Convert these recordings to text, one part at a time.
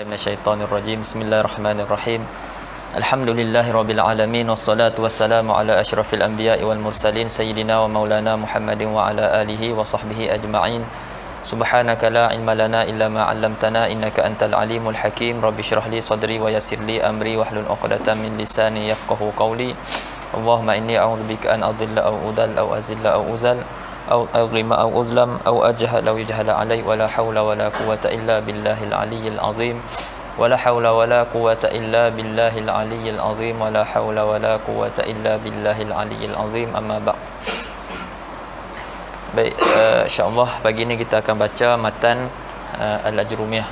Minasyaitonirrajim. Bismillahirrahmanirrahim. Alhamdulillahirabbil alamin wassalatu wassalamu ala asyrafil anbiya'i wal mursalin sayyidina wa maulana Muhammadin wa ala alihi wa sahbihi ajma'in. Subhanaka la ilma lana illa ma 'allamtana innaka antal alimul hakim. Rabbi shrah li sadri wa yassir li amri wahlul 'uqdatam min lisani yafqahu qawli. Allahumma inni a'udzubika an adilla aw udal aw azilla aw uzal أو أظلم أو أظلم أو أجهل أو يجهل علي ولا حول ولا قوة إلا بالله العلي العظيم ولا حول ولا قوة إلا بالله العلي العظيم ولا حول ولا قوة إلا بالله العلي العظيم أما بعد. Baik, insya-Allah pagi ini kita akan baca matan Al-Ajrumiyah.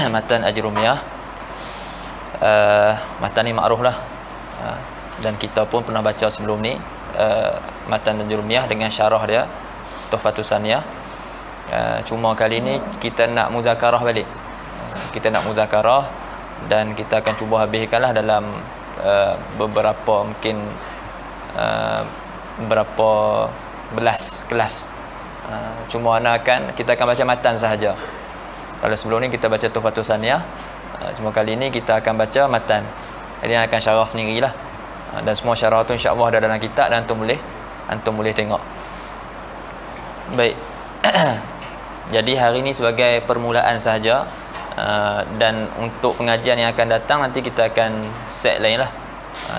Matan Ajrumiyah. Matan ni makruf lah. Dan kita pun pernah baca sebelum ni matan Al-Ajrumiyah dengan syarah dia Tuhfatus Saniyah. Cuma kali ni kita nak muzakarah balik. Kita nak muzakarah dan kita akan cuba habiskanlah dalam beberapa mungkin berapa belas kelas. Cuma kita akan baca matan sahaja. Kalau sebelum ni kita baca Tuhfatus Saniyah, cuma kali ni kita akan baca matan. Jadi akan syarah sendirilah. Dan semua syarah tu insya-Allah ada dalam kitab dan antum boleh tengok. Baik. Jadi hari ini sebagai permulaan sahaja, dan untuk pengajian yang akan datang nanti kita akan set lain lah.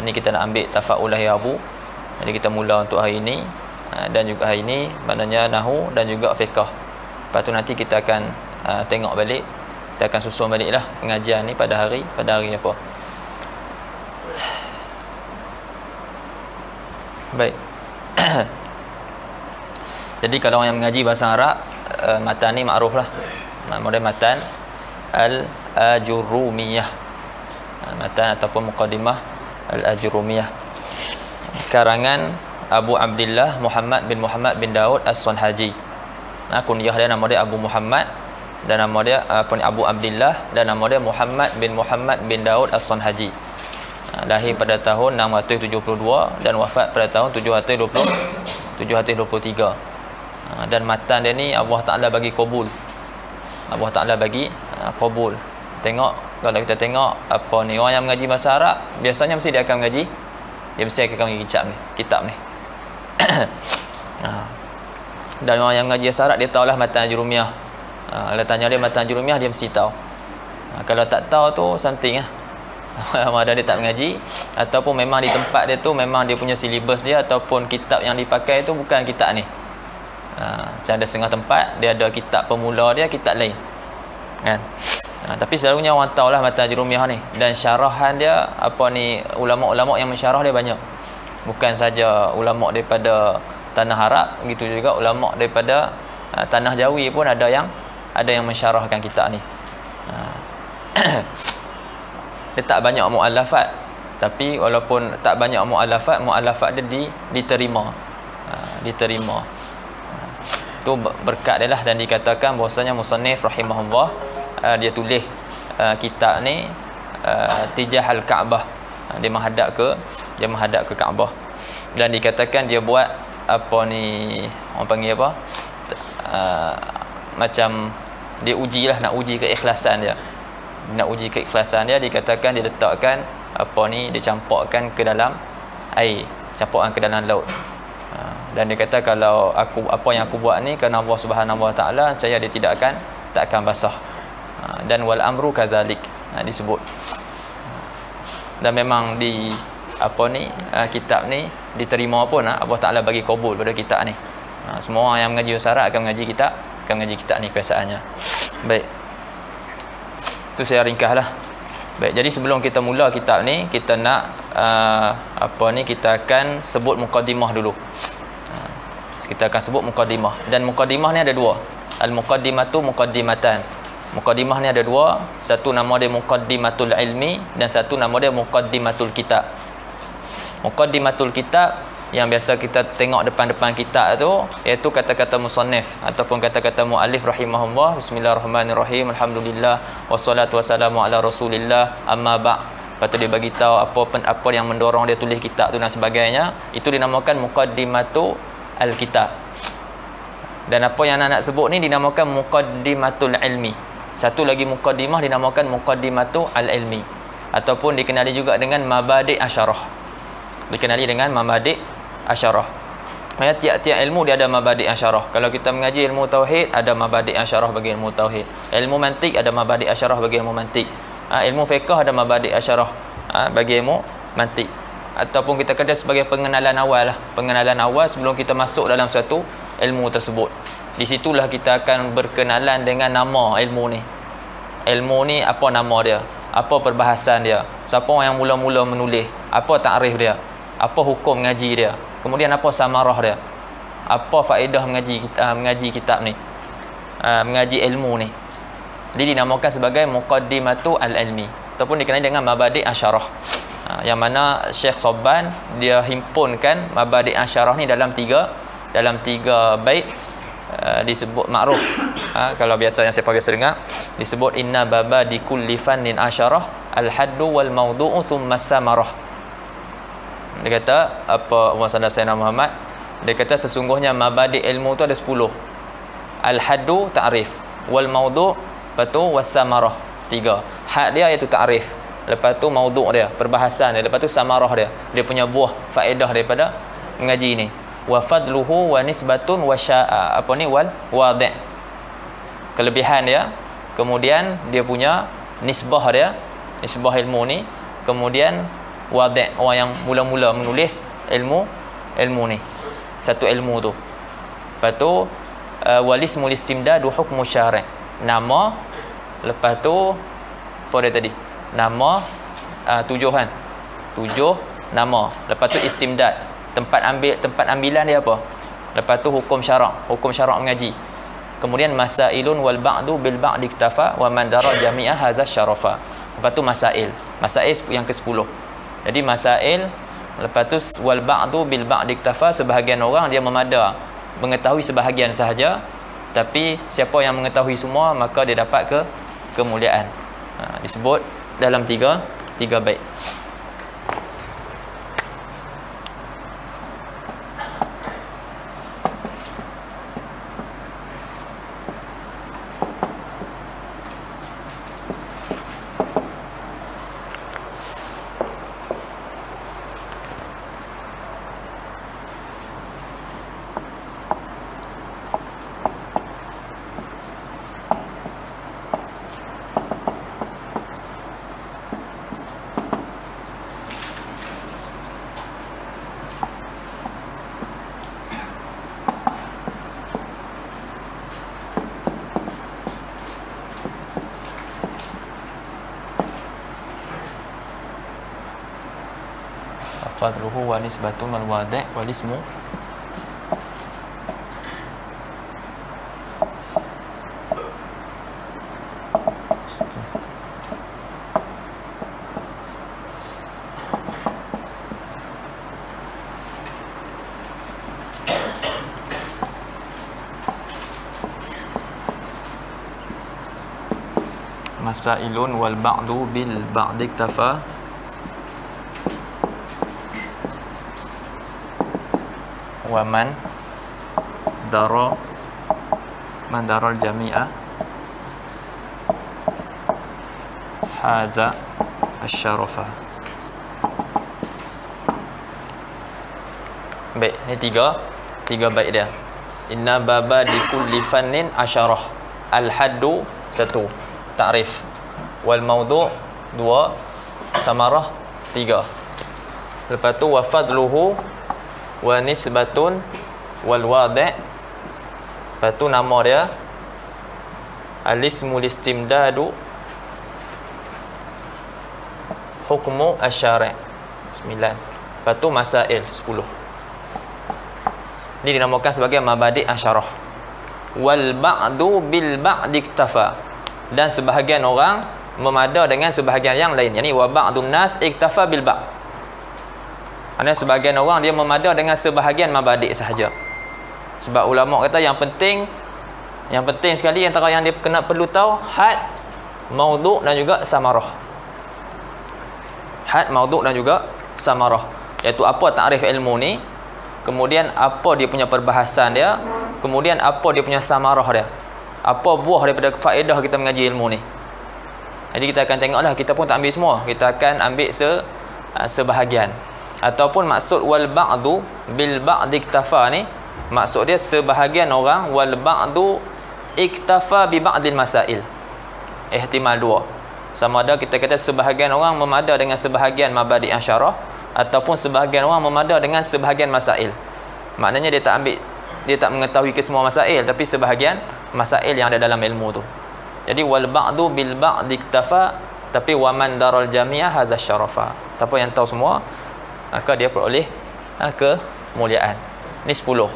Ni kita nak ambil tafa'ul lahir Rabu. Jadi kita mula untuk hari ini, dan juga hari ini maknanya nahwu dan juga fiqh. Lepas tu nanti kita akan tengok balik, kita akan susun baliklah pengajian ni pada hari apa. Baik. Jadi kalau orang yang mengaji bahasa Arab, matan ni makruf lah. Model matan Al-Ajrumiyah. Matan ataupun muqaddimah Al-Ajrumiyah. Karangan Abu Abdillah Muhammad bin Daud As-Sanhaji. Kunyah dia nama dia Abu Muhammad dan nama dia Abu Abdillah dan nama dia Muhammad bin Daud As-Sanhaji. Lahir pada tahun 672 dan wafat pada tahun 723. Dan matan dia ni Allah Ta'ala bagi qabul. Allah Ta'ala bagi qabul. Tengok, kalau kita tengok apa ni, orang yang mengaji bahasa Arab biasanya mesti dia akan mengaji, dia mesti akan mengaji kitab ni. Dan orang yang mengaji bahasa Arab dia tahulah matan Ajrumiyah. Kalau tanya dia matan Ajrumiyah dia mesti tahu. Kalau tak tahu tu something lah. Ada dia tak mengaji, ataupun memang di tempat dia tu memang dia punya silibus dia ataupun kitab yang dipakai tu bukan kitab ni. Macam ada setengah tempat dia ada kitab pemula dia, kitab lain kan. Tapi selalunya orang tahulah matan Ajrumiyah ni, dan syarahan dia apa ni, ulama-ulama yang mensyarah dia banyak. Bukan saja ulama daripada tanah Arab, begitu juga ulama daripada tanah Jawi pun ada yang mensyarahkan kitab ni. Dia tak banyak muallafat, tapi walaupun tak banyak muallafat dia diterima. Tu berkat dia lah, dan dikatakan bahwasanya musannif rahimahullah dia tulis kitab ni tijahal Kaabah. Dia menghadap ke Kaabah, dan dikatakan dia buat apa ni, orang panggil apa, macam dia ujilah, nak uji keikhlasan dia. Dikatakan dia letakkan apa ni, dia campurkan ke dalam air, campurkan ke dalam laut. Dan dia kata kalau apa yang aku buat ni kerana Allah Subhanahu Wa Taala, saya dia tak akan basah. Dan wal amru kadzalik disebut. Dan memang di apa ni, kitab ni diterima pun Allah Taala bagi kabul pada kitab ni. Semua orang yang mengaji bahasa Arab akan mengaji kitab ni biasaannya. Baik. Tu saya ringkaslah. Baik, jadi sebelum kita mula kitab ni, kita nak kita akan sebut muqaddimah dulu. Kita akan sebut muqaddimah, dan muqaddimah ni ada dua. Al-muqaddimatu muqaddimatan. Muqaddimah ni ada dua, satu nama dia muqaddimatul ilmi dan satu nama dia muqaddimatul kitab. Muqaddimatul kitab yang biasa kita tengok depan-depan kitab tu, iaitu kata-kata musannif ataupun kata-kata muallif rahimahullah. Bismillahirrahmanirrahim. Alhamdulillah wassalatu wassalamu ala Rasulillah. Amma ba'. Lepas tu dia bagi tahu apa yang mendorong dia tulis kitab tu dan sebagainya. Itu dinamakan muqaddimatu al-kitab. Dan apa yang nak sebut ni dinamakan muqaddimatul ilmi. Satu lagi muqaddimah dinamakan muqaddimatu al-ilmi, ataupun dikenali juga dengan mabadi' asyarah. Dikenali dengan mabadi' asyarah. Ya, tiap-tiap ilmu dia ada mabadi' asyarah. Kalau kita mengaji ilmu tauhid, ada mabadi' asyarah bagi ilmu tauhid. Ilmu mantik ada mabadi' asyarah bagi ilmu mantik. Ilmu fiqh ada mabadi' asyarah bagi ilmu mantik. Ataupun kita kata sebagai pengenalan awal lah. Pengenalan awal sebelum kita masuk dalam suatu ilmu tersebut. Di situlah kita akan berkenalan dengan nama ilmu ni. Ilmu ni apa nama dia? Apa perbahasan dia? Siapa yang mula-mula menulis? Apa takrif dia? Apa hukum mengaji dia? Kemudian apa samarah dia? Apa faedah mengaji kitab ni? Mengaji ilmu ni. Jadi dinamakan sebagai muqaddimatu al-ilmi, ataupun dikenali dengan mabadi' asyarah. Yang mana Syekh Sabban dia himpunkan mabadi' asyarah ni dalam tiga bait. Disebut makruf. Kalau biasa yang saya biasa dengar disebut inna baba di kulli fannin asyarah al-haddu wal mawdu'u thumma samarah. Dia kata apa Muhammad Sayyidina Muhammad, dia kata sesungguhnya mabadi' ilmu tu ada 10. Al-haddu ta'rif, wal mawdu' lepas tu was samarah, 3. Had dia iaitu ta'rif, lepas tu mawdu' dia perbahasan dia, lepas tu samarah dia punya buah faedah daripada mengaji ni. Wa fadluhu wa nisbatun wa wal wadi', kelebihan dia, kemudian dia punya nisbah dia, nisbah ilmu ni, kemudian wadi', orang yang mula-mula menulis ilmu ni, satu ilmu tu. Lepas tu walismul istimdadu hukmu syari', nama, lepas tu apa dia tadi, nama, 7 kan, 7 nama, lepas tu istimdad, tempat ambilan dia apa, lepas tu hukum syarak mengaji, kemudian masailun wal ba'du bil ba'di iktafa wa man dara jami'a hadza syarafa. Lepas tu masail yang ke-10. Jadi masail, lepas tu wal ba'du bil ba'di iktafa, sebahagian orang dia memada mengetahui sebahagian sahaja, tapi siapa yang mengetahui semua maka dia dapat kemuliaan. Disebut dalam tiga bait. Fadluhu wa nisbatun wal wadi' wal ismu masailun wal ba'du bil ba'di iktafa wa man dara al jami'a haza asy-syarafa. Baik, ini tiga bait dia. Inna baba di kulli fannin asyarah, al-haddu 1, ta'rif, wal mawdu' 2, samarah 3. Lepas tu wa fadluhu wa nisbatun wal wadi', lepas tu nama dia, al-ismul istimdadu hukmu asy-syari', 9. Lepas tu masail 10. Ini dinamakan sebagai mabadi' asyarah. Wal ba'du bil ba'di iktafa, dan sebahagian orang memada dengan sebahagian yang lain. Yani wa ba'dun nas iktafa bil ba', ada sebahagian orang dia memada dengan sebahagian mabadi' sahaja. Sebab ulama kata yang penting sekali antara yang dia kena perlu tahu had, maudhu' dan juga samarah. Had, maudhu' dan juga samarah, iaitu apa takrif ilmu ni, kemudian apa dia punya perbahasan dia, kemudian apa dia punya samarah dia. apa buah daripada faedah kita mengaji ilmu ni. Jadi kita akan tengoklah, kita pun tak ambil semua, kita akan ambil sebahagian. Ataupun maksud wal ba'du bil ba'di iktafa ni, maksud dia sebahagian orang wal ba'du iktafa bi ba'dil masail. Ihtimal dua. Sama ada kita kata sebahagian orang memada dengan sebahagian mabadi' asyarah, ataupun sebahagian orang memada dengan sebahagian masail. Maknanya dia tak mengetahui ke semua masail, tapi sebahagian masail yang ada dalam ilmu tu. Jadi wal ba'du bil ba'di iktafa, tapi wa man daral jami'a hadza syarafa. Siapa yang tahu semua, maka dia peroleh kemuliaan. Ni 10.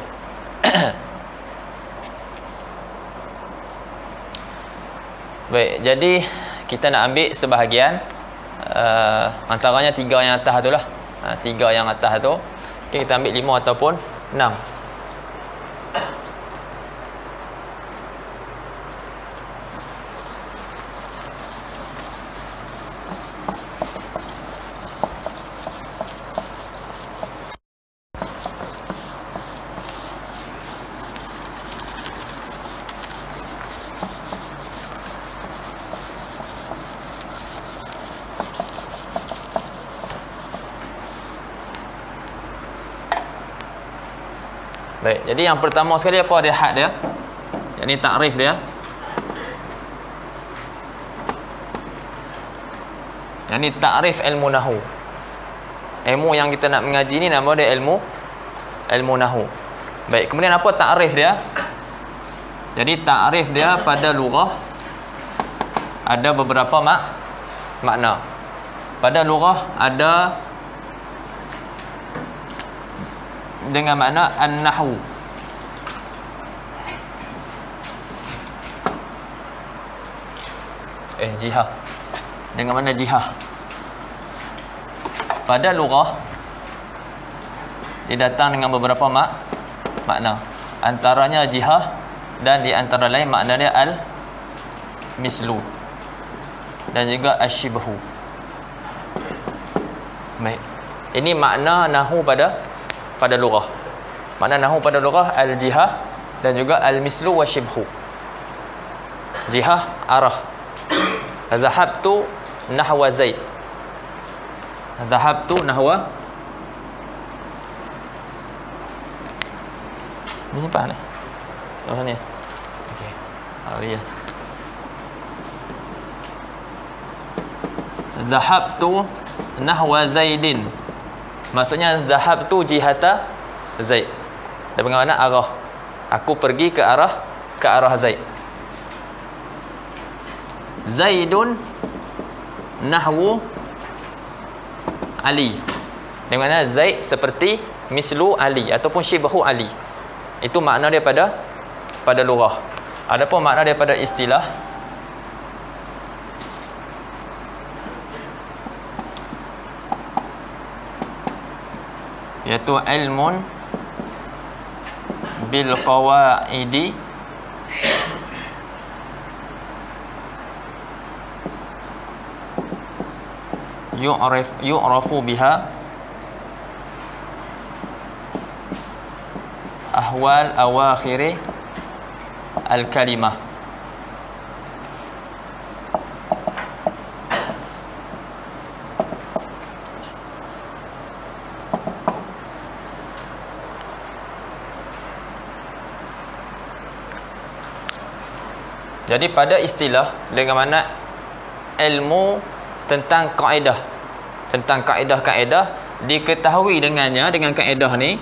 Baik, jadi kita nak ambil sebahagian antaranya 3 yang atas tu lah. 3 yang atas tu. Okay, kita ambil 5 ataupun 6. Baik, jadi yang pertama sekali apa dia had dia? Yang ni takrif dia. Yang ni takrif ilmu nahwu. Ilmu yang kita nak mengaji ni nama dia ilmu nahwu. Baik, kemudian apa takrif dia? Jadi takrif dia pada lughah ada beberapa makna. Pada lughah ada dengan makna an-nahwu. Jihah. Dengan makna jihah. Pada lughah dia datang dengan beberapa makna. Antaranya jihah, dan di antara lain makna dia al-mislu dan juga asyibhu. Baik. Ini makna nahwu pada lughah. Makna nahwu pada lughah al-jihah dan juga al-mislu wa syibhu. Jihah arah. Zahabtu nahwa Zaid. Zahabtu nahwa. Ni simpan ni. Oh ni. Okey. Ya. Zahabtu nahwa Zaidin. Maksudnya zahabtu jihata Zaid. Dan bagaimana arah? Aku pergi ke arah Zaid. Zaidun nahwu Ali. Dengan mana Zaid seperti mislu Ali ataupun syibhu Ali. Itu makna dia pada lughah. Adapun makna dia pada istilah, iaitu ilmun bil qawaidi yu'rafu biha ahwal awakhiri al-kalimah. Jadi pada istilah dengan mana ilmu tentang kaedah, tentang kaedah-kaedah diketahui dengannya, dengan kaedah ni,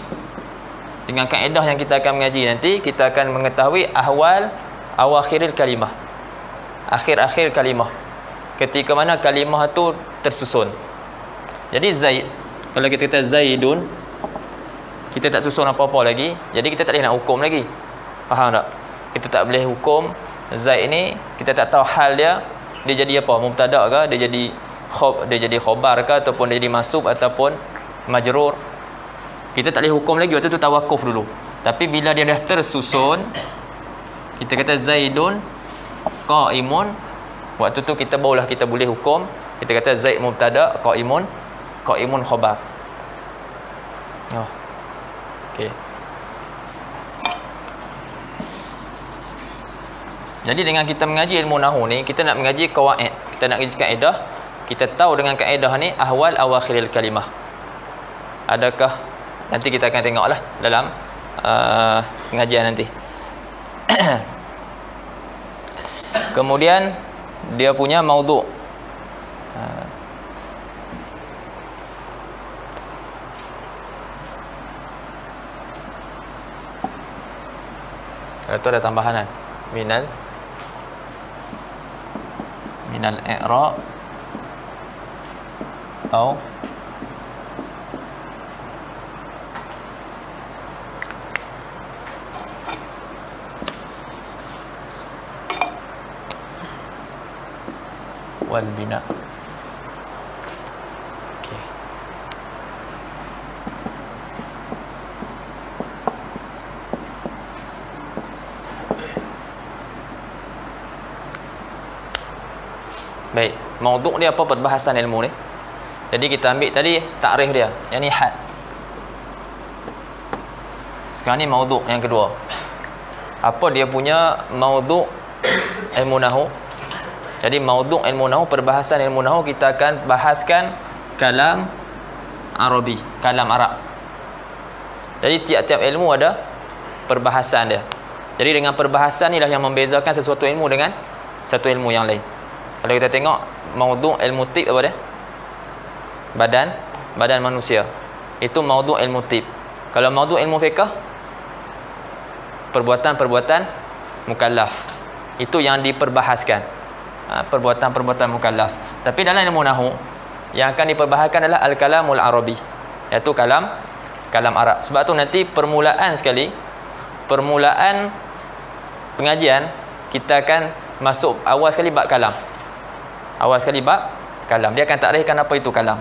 dengan kaedah yang kita akan mengaji nanti, kita akan mengetahui ahwal awakhiril kalimah, akhir-akhir kalimah, ketika mana kalimah tu tersusun. Jadi Zaid, kalau kita kata Zaidun, kita tak susun apa-apa lagi, jadi kita tak boleh nak hukum lagi. Faham tak? Kita tak boleh hukum Zaid ni, kita tak tahu hal dia jadi apa, mubtada ke, dia jadi khobar ke, ataupun dia jadi mansub ataupun majrur. Kita tak boleh hukum lagi, waktu tu tawakuf dulu. Tapi bila dia dah tersusun, kita kata Zaidun qaimun, waktu tu kita barulah kita boleh hukum. Kita kata Zaid mubtada, qaimun khobar. Oh. Okey. Jadi dengan kita mengaji ilmu nahwu ni, kita nak mengaji qawaid, kita nak mengaji kaedah, kita tahu dengan kaedah ni ahwal awakhiril kalimah. Adakah, nanti kita akan tengoklah dalam pengajian nanti. Kemudian dia punya maudhu'. Itu ada tambahan minal i'rab atau wal bina. Okey. Baik, maudhu' dia apa perbahasan ilmu ni? Jadi kita ambil tadi takrif dia. Yang ni had. Sekarang ni maudhu' yang kedua. Apa dia punya maudhu' ilmu nahwu? Jadi maudhu' ilmu nahwu, perbahasan ilmu nahwu, kita akan bahaskan kalam Arabi, kalam Arab. Jadi tiap-tiap ilmu ada perbahasan dia. Jadi dengan perbahasan inilah yang membezakan sesuatu ilmu dengan satu ilmu yang lain. Kalau kita tengok maudhu' ilmu tib apa dia? Badan manusia. Itu maudhu' ilmu tib. Kalau maudhu' ilmu fiqh, perbuatan-perbuatan mukallaf. Itu yang diperbahaskan. Perbuatan-perbuatan mukallaf. Tapi dalam ilmu nahwu yang akan diperbahaskan adalah al-kalamul arabi, iaitu kalam Arab. Sebab tu nanti permulaan pengajian kita akan masuk awal sekali bab kalam. Dia akan takrifkan apa itu kalam.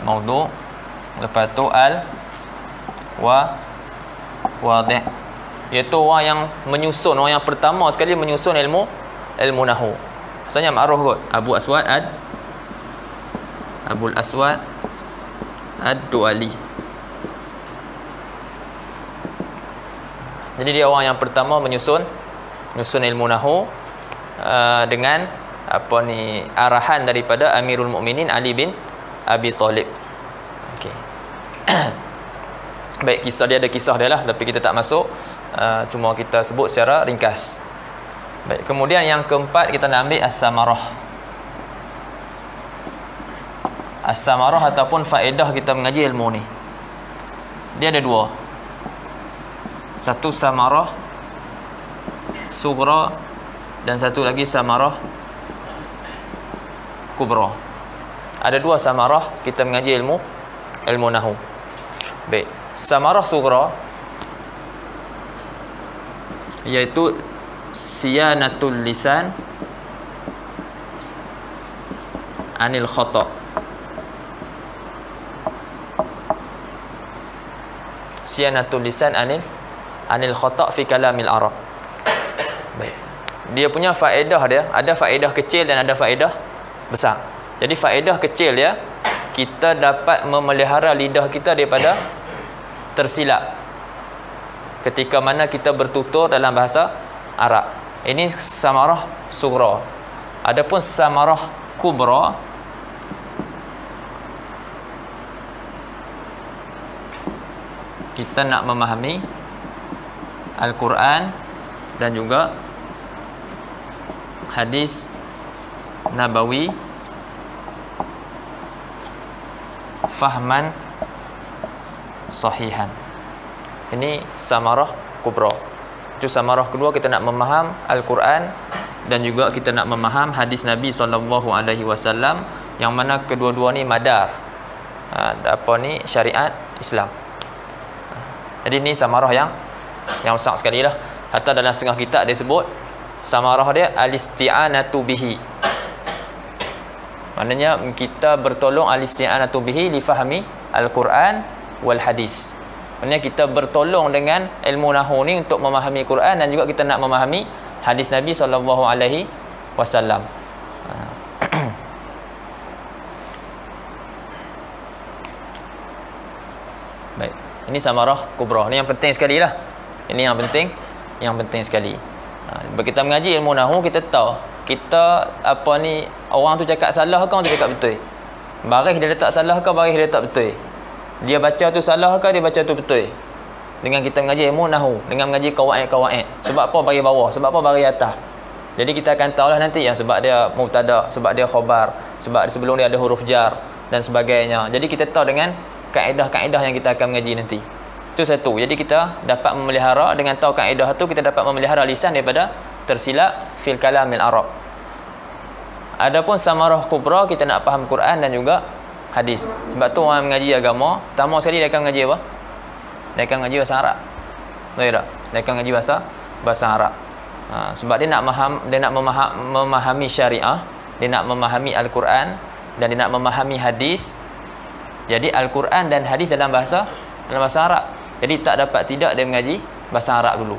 Maudhu', lepas tu wadih, iaitu orang yang menyusun, orang yang pertama sekali menyusun ilmu nahwu. Asalnya ma'ruf kot, Abul Aswad Ad-Duali. Jadi dia orang yang pertama menyusun ilmu nahwu dengan arahan daripada Amirul Mukminin Ali bin Abi Thalib. Okey. Baik, kisah dia ada kisah dia lah, tapi kita tak masuk, cuma kita sebut secara ringkas. Baik, kemudian yang keempat kita nak ambil as-samarah. As-samarah ataupun faedah kita mengaji ilmu ni. Dia ada dua. Satu samarah sughra dan satu lagi samarah kubra. Ada dua samarah kita mengaji ilmu nahwu. Baik, samarah sughra iaitu siyanatul lisan anil khata'. Siyanatul lisan anil khata' fi kalamil Arab. Baik. Dia punya faedah dia, ada faedah kecil dan ada faedah besar. Jadi faedah kecil dia, kita dapat memelihara lidah kita daripada tersilap ketika mana kita bertutur dalam bahasa Arab. Ini samarah sughra. Adapun samarah kubra, kita nak memahami Al-Quran dan juga hadis Nabawi fahman sahihan. Ini samarah kubra. Itu samarah kedua, kita nak memaham Al-Quran dan juga kita nak memaham hadis Nabi SAW, yang mana kedua-dua ni madar syariat Islam. Jadi ni samarah yang besar sekali lah. Hatta dalam setengah kitab dia sebut samarah dia al-isti'anatu bihi. Maknanya kita bertolong al-isti'anatu bihi li fahmi al-Quran wal hadis. Maknanya kita bertolong dengan ilmu nahwu ni untuk memahami Quran dan juga kita nak memahami hadis Nabi SAW. Baik. Ini samarah kubra. Ini yang penting sekali lah. Ini yang penting sekali. Bila kita mengaji ilmu nahwu, kita tahu kita apa ni, orang tu cakap salah ke orang tu cakap betul. Baris dia letak salah ke baris dia letak betul. Dia baca tu salah ke dia baca tu betul. Dengan kita mengaji ilmu nahwu, dengan mengaji qawaid. Sebab apa baris bawah, sebab apa baris atas. Jadi kita akan tahulah nanti yang sebab dia mubtada, sebab dia khabar, sebab sebelum dia ada huruf jar dan sebagainya. Jadi kita tahu dengan kaedah-kaedah yang kita akan mengaji nanti. Itu satu. Jadi kita dapat memelihara, dengan tahu kaedah tu kita dapat memelihara lisan daripada tersilap fil kalamil arab. Adapun samarah kubra, kita nak faham Quran dan juga hadis. Sebab tu orang mengaji agama, pertama sekali dia akan mengaji apa? Dia akan mengaji bahasa Arab. Betul tak? Dia akan mengaji bahasa Arab. Sebab dia nak memahami syariah, dia nak memahami Al-Quran dan dia nak memahami hadis. Jadi Al-Quran dan hadis dalam bahasa Arab. Jadi tak dapat tidak dia mengaji bahasa Arab dulu.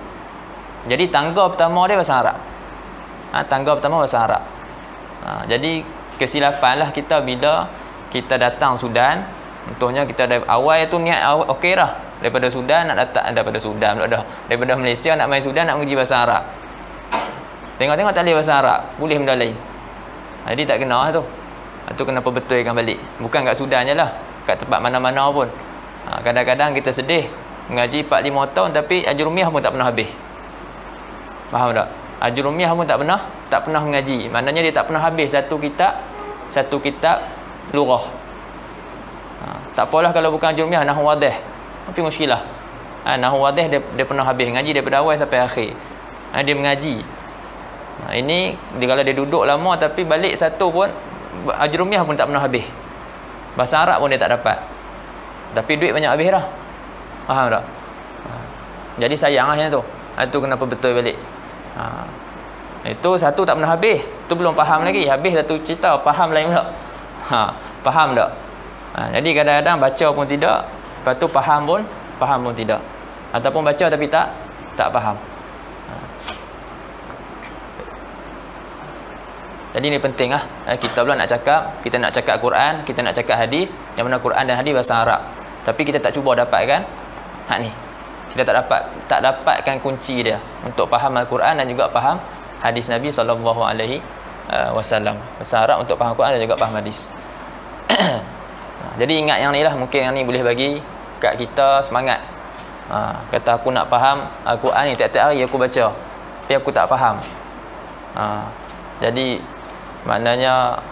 Jadi tangga pertama dia bahasa Arab. Tangga pertama bahasa Arab. Jadi kesilapanlah kita bila kita datang Sudan. Contohnya kita dari awal tu niat okey dah. Daripada Sudan nak datang, daripada Malaysia nak main Sudan nak mengaji bahasa Arab. Tengok-tengok tak boleh bahasa Arab, boleh benda lain. Jadi tak kena tu. Itu kenapa betulkan balik. Bukan kat Sudan je lah, kat tempat mana-mana pun. Kadang-kadang kita sedih mengaji 4-5 tahun tapi ajrumiah pun tak pernah habis. Faham tak? Ajrumiah pun tak pernah mengaji. Maknanya dia tak pernah habis satu kitab lurah. Tak apalah kalau bukan ajrumiah, nahwu wadih. Tapi muskilah. Nahwu wadih dia pernah habis ngaji daripada awal sampai akhir. Dia mengaji. Ini kalau dia duduk lama tapi balik satu pun ajrumiah pun tak pernah habis. Bahasa Arab pun dia tak dapat. Tapi duit banyak habis dah. Faham tak? Jadi sayang lah macam tu. Itu kenapa betul balik. Itu satu tak pernah habis. Itu belum faham lagi. Habis satu cerita, faham lain pula. Faham tak? Jadi kadang-kadang baca pun tidak, lepas tu faham pun tidak. Ataupun baca tapi tak faham. Jadi ini penting lah. Kita pula nak cakap Quran, kita nak cakap hadis, yang mana Quran dan hadis bahasa Arab. Tapi kita tak cuba dapatkan hak ni. Kita tak dapatkan kunci dia untuk faham Al-Quran dan juga faham hadis Nabi SAW. Bahasa Arab untuk faham Quran dan juga faham hadis. Jadi ingat yang ni lah. Mungkin yang ni boleh bagi kat kita semangat. Kata aku nak faham Al-Quran ni, tiap-tiap hari aku baca, tapi aku tak faham. Jadi maknanya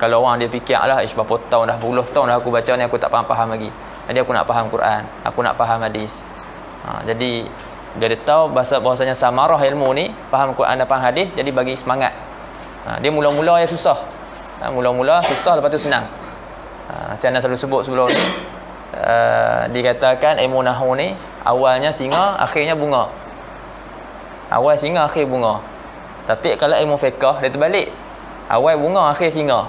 kalau orang dia fikir lah, berapa tahun dah, puluh tahun dah aku baca ni, aku tak faham lagi. Jadi aku nak faham Quran, aku nak faham hadis. Jadi dia tahu bahasanya samarah ilmu ni, faham Quran dan faham hadis, jadi bagi semangat. Dia mula-mula yang susah. Mula-mula susah, lepas tu senang. Macam mana selalu sebut sebelum ni, dikatakan ilmu nahwu ni awalnya singa, akhirnya bunga. Awal singa, akhir bunga. Tapi kalau ilmu fiqh dia terbalik. Awal bunga, akhir singa.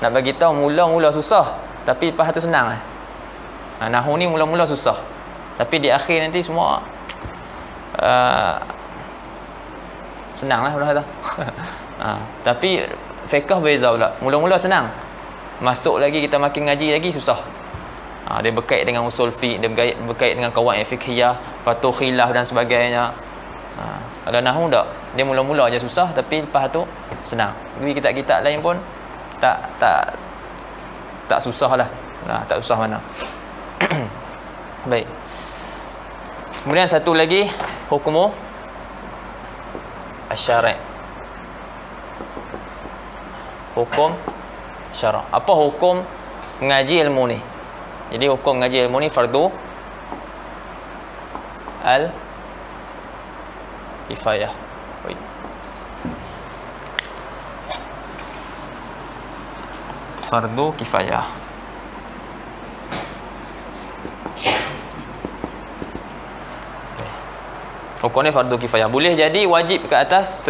Nak bagi tahu mula-mula susah, tapi lepas tu senang lah. Nahwu ni mula-mula susah, tapi di akhir nanti semua senang lah pula. Tapi fiqh beza pula. Mula-mula senang, masuk lagi kita makin ngaji lagi susah. Dia berkait dengan usul fiqh, dia berkait dengan qawaid fiqhiyah, patuh khilaf dan sebagainya. Kalau nahwu tak, dia mula-mula aja susah tapi lepas tu senang. Jadi kitab-kitab lain pun tak susah lah. Tak susah mana. Baik. Kemudian satu lagi, hukumu asy-syari'. Hukum syara'. Apa hukum mengaji ilmu ni? Jadi hukum mengaji ilmu ni fardu al-kifayah. Fardu kifayah. Hukum ni fardu kifayah. Boleh jadi wajib ke atas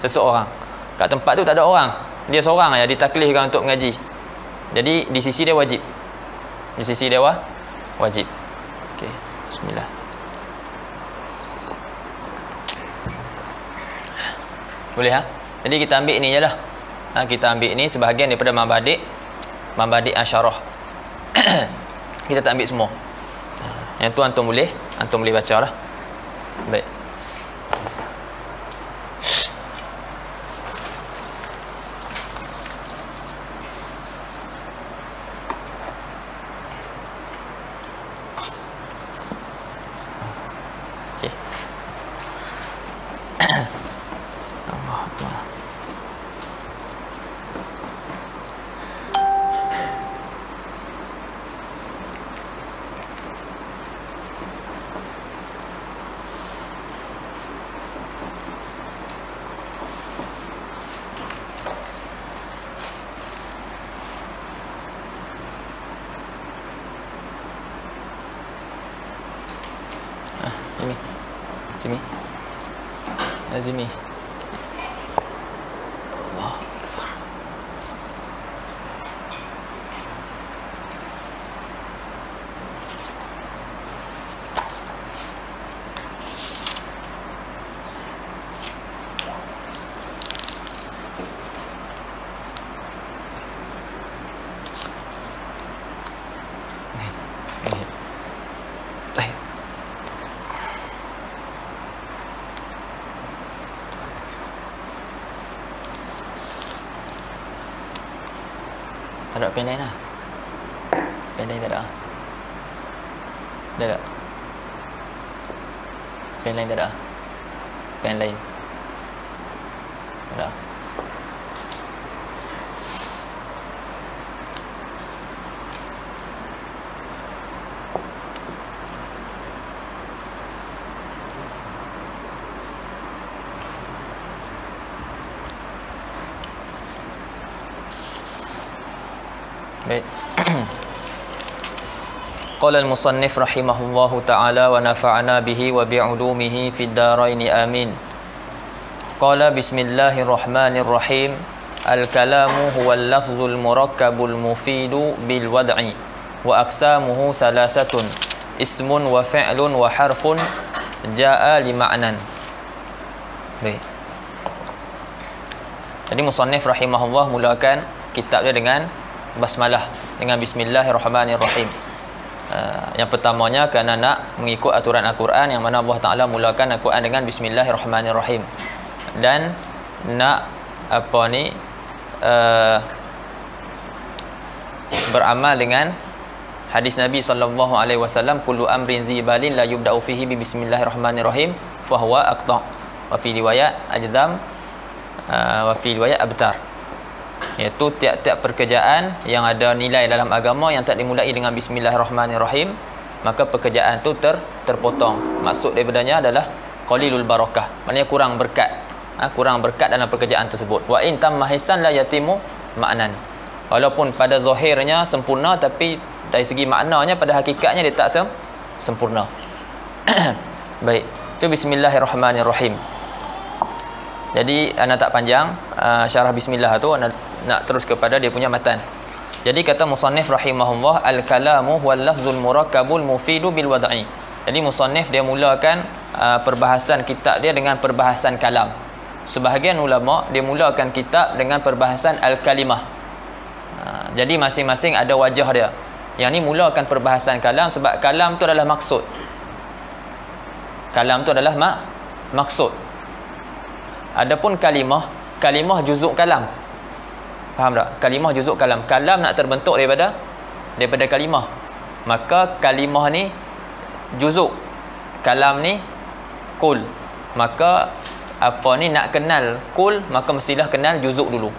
seseorang. Kat tempat tu tak ada orang, dia seorang aja ditaklifkan untuk mengaji. Jadi di sisi dia wajib. Di sisi dia wajib. Okey, bismillah. Boleh ha? Jadi kita ambil ni je lah. Kita ambil ni sebahagian daripada mabadi' asyarah. Kita tak ambil semua. Yang tu antum boleh baca lah. Baik. Okey. Allah Akbar. Sini. Sini. Allah Akbar. Tak ada pen lain lah. Pen lain tak ada. Tak ada. Pen lain tak ada. Pen lain tak ada. Baik. Qala al-musannif rahimahullahu ta'ala wa nafa'ana bihi wa bi'ulumihi fid dharain amin. Qala bismillahirrahmanirrahim. Al-kalamu huwa al-lafzul murakkabul mufidu bil wad'i wa aqsamuhu thalathatun ismun wa fi'lun wa harfun jaa li ma'nan. Baik. Jadi musannif rahimahullah mulakan kitab dia dengan basmalah, dengan bismillahirrahmanirrahim. Yang pertamanya kerana nak mengikut aturan Al-Quran, yang mana Allah Ta'ala mulakan Al-Quran dengan bismillahirrahmanirrahim, dan nak beramal dengan hadis Nabi SAW, kullu amrin dzibalin la yubda'u fihi bi bismillahirrahmanirrahim fahuwa aqta', wa fi riwayat ajdam, wa fi riwayat abtar. Iaitu tiap-tiap pekerjaan yang ada nilai dalam agama yang tak dimulai dengan bismillahirrahmanirrahim, maka pekerjaan tu terpotong. Maksud daripadanya adalah qalilul barakah, maknanya kurang berkat. Kurang berkat dalam pekerjaan tersebut. Wa in tamma hisan la yatimu ma'nan. Walaupun pada zahirnya sempurna, tapi dari segi maknanya pada hakikatnya dia tak sempurna. Baik, itu bismillahirrahmanirrahim. Jadi ana tak panjang syarah bismillah tu, nak terus kepada dia punya matan. Jadi kata musannif rahimahullah, al-kalamu huwal lafzul murakkabul mufidu bil wad'i. Jadi musannif dia mulakan perbahasan kitab dia dengan perbahasan kalam. Sebahagian ulama dia mulakan kitab dengan perbahasan al-kalimah. Jadi masing-masing ada wajah dia. Yang ni mulakan perbahasan kalam sebab kalam tu adalah maksud. Kalam tu adalah maksud. Adapun kalimah juzuk kalam. Faham tak? Kalimah juzuk kalam. Kalam nak terbentuk daripada kalimah. Maka kalimah ni juzuk, kalam ni kul. Maka nak kenal kul, maka mestilah kenal juzuk dulu.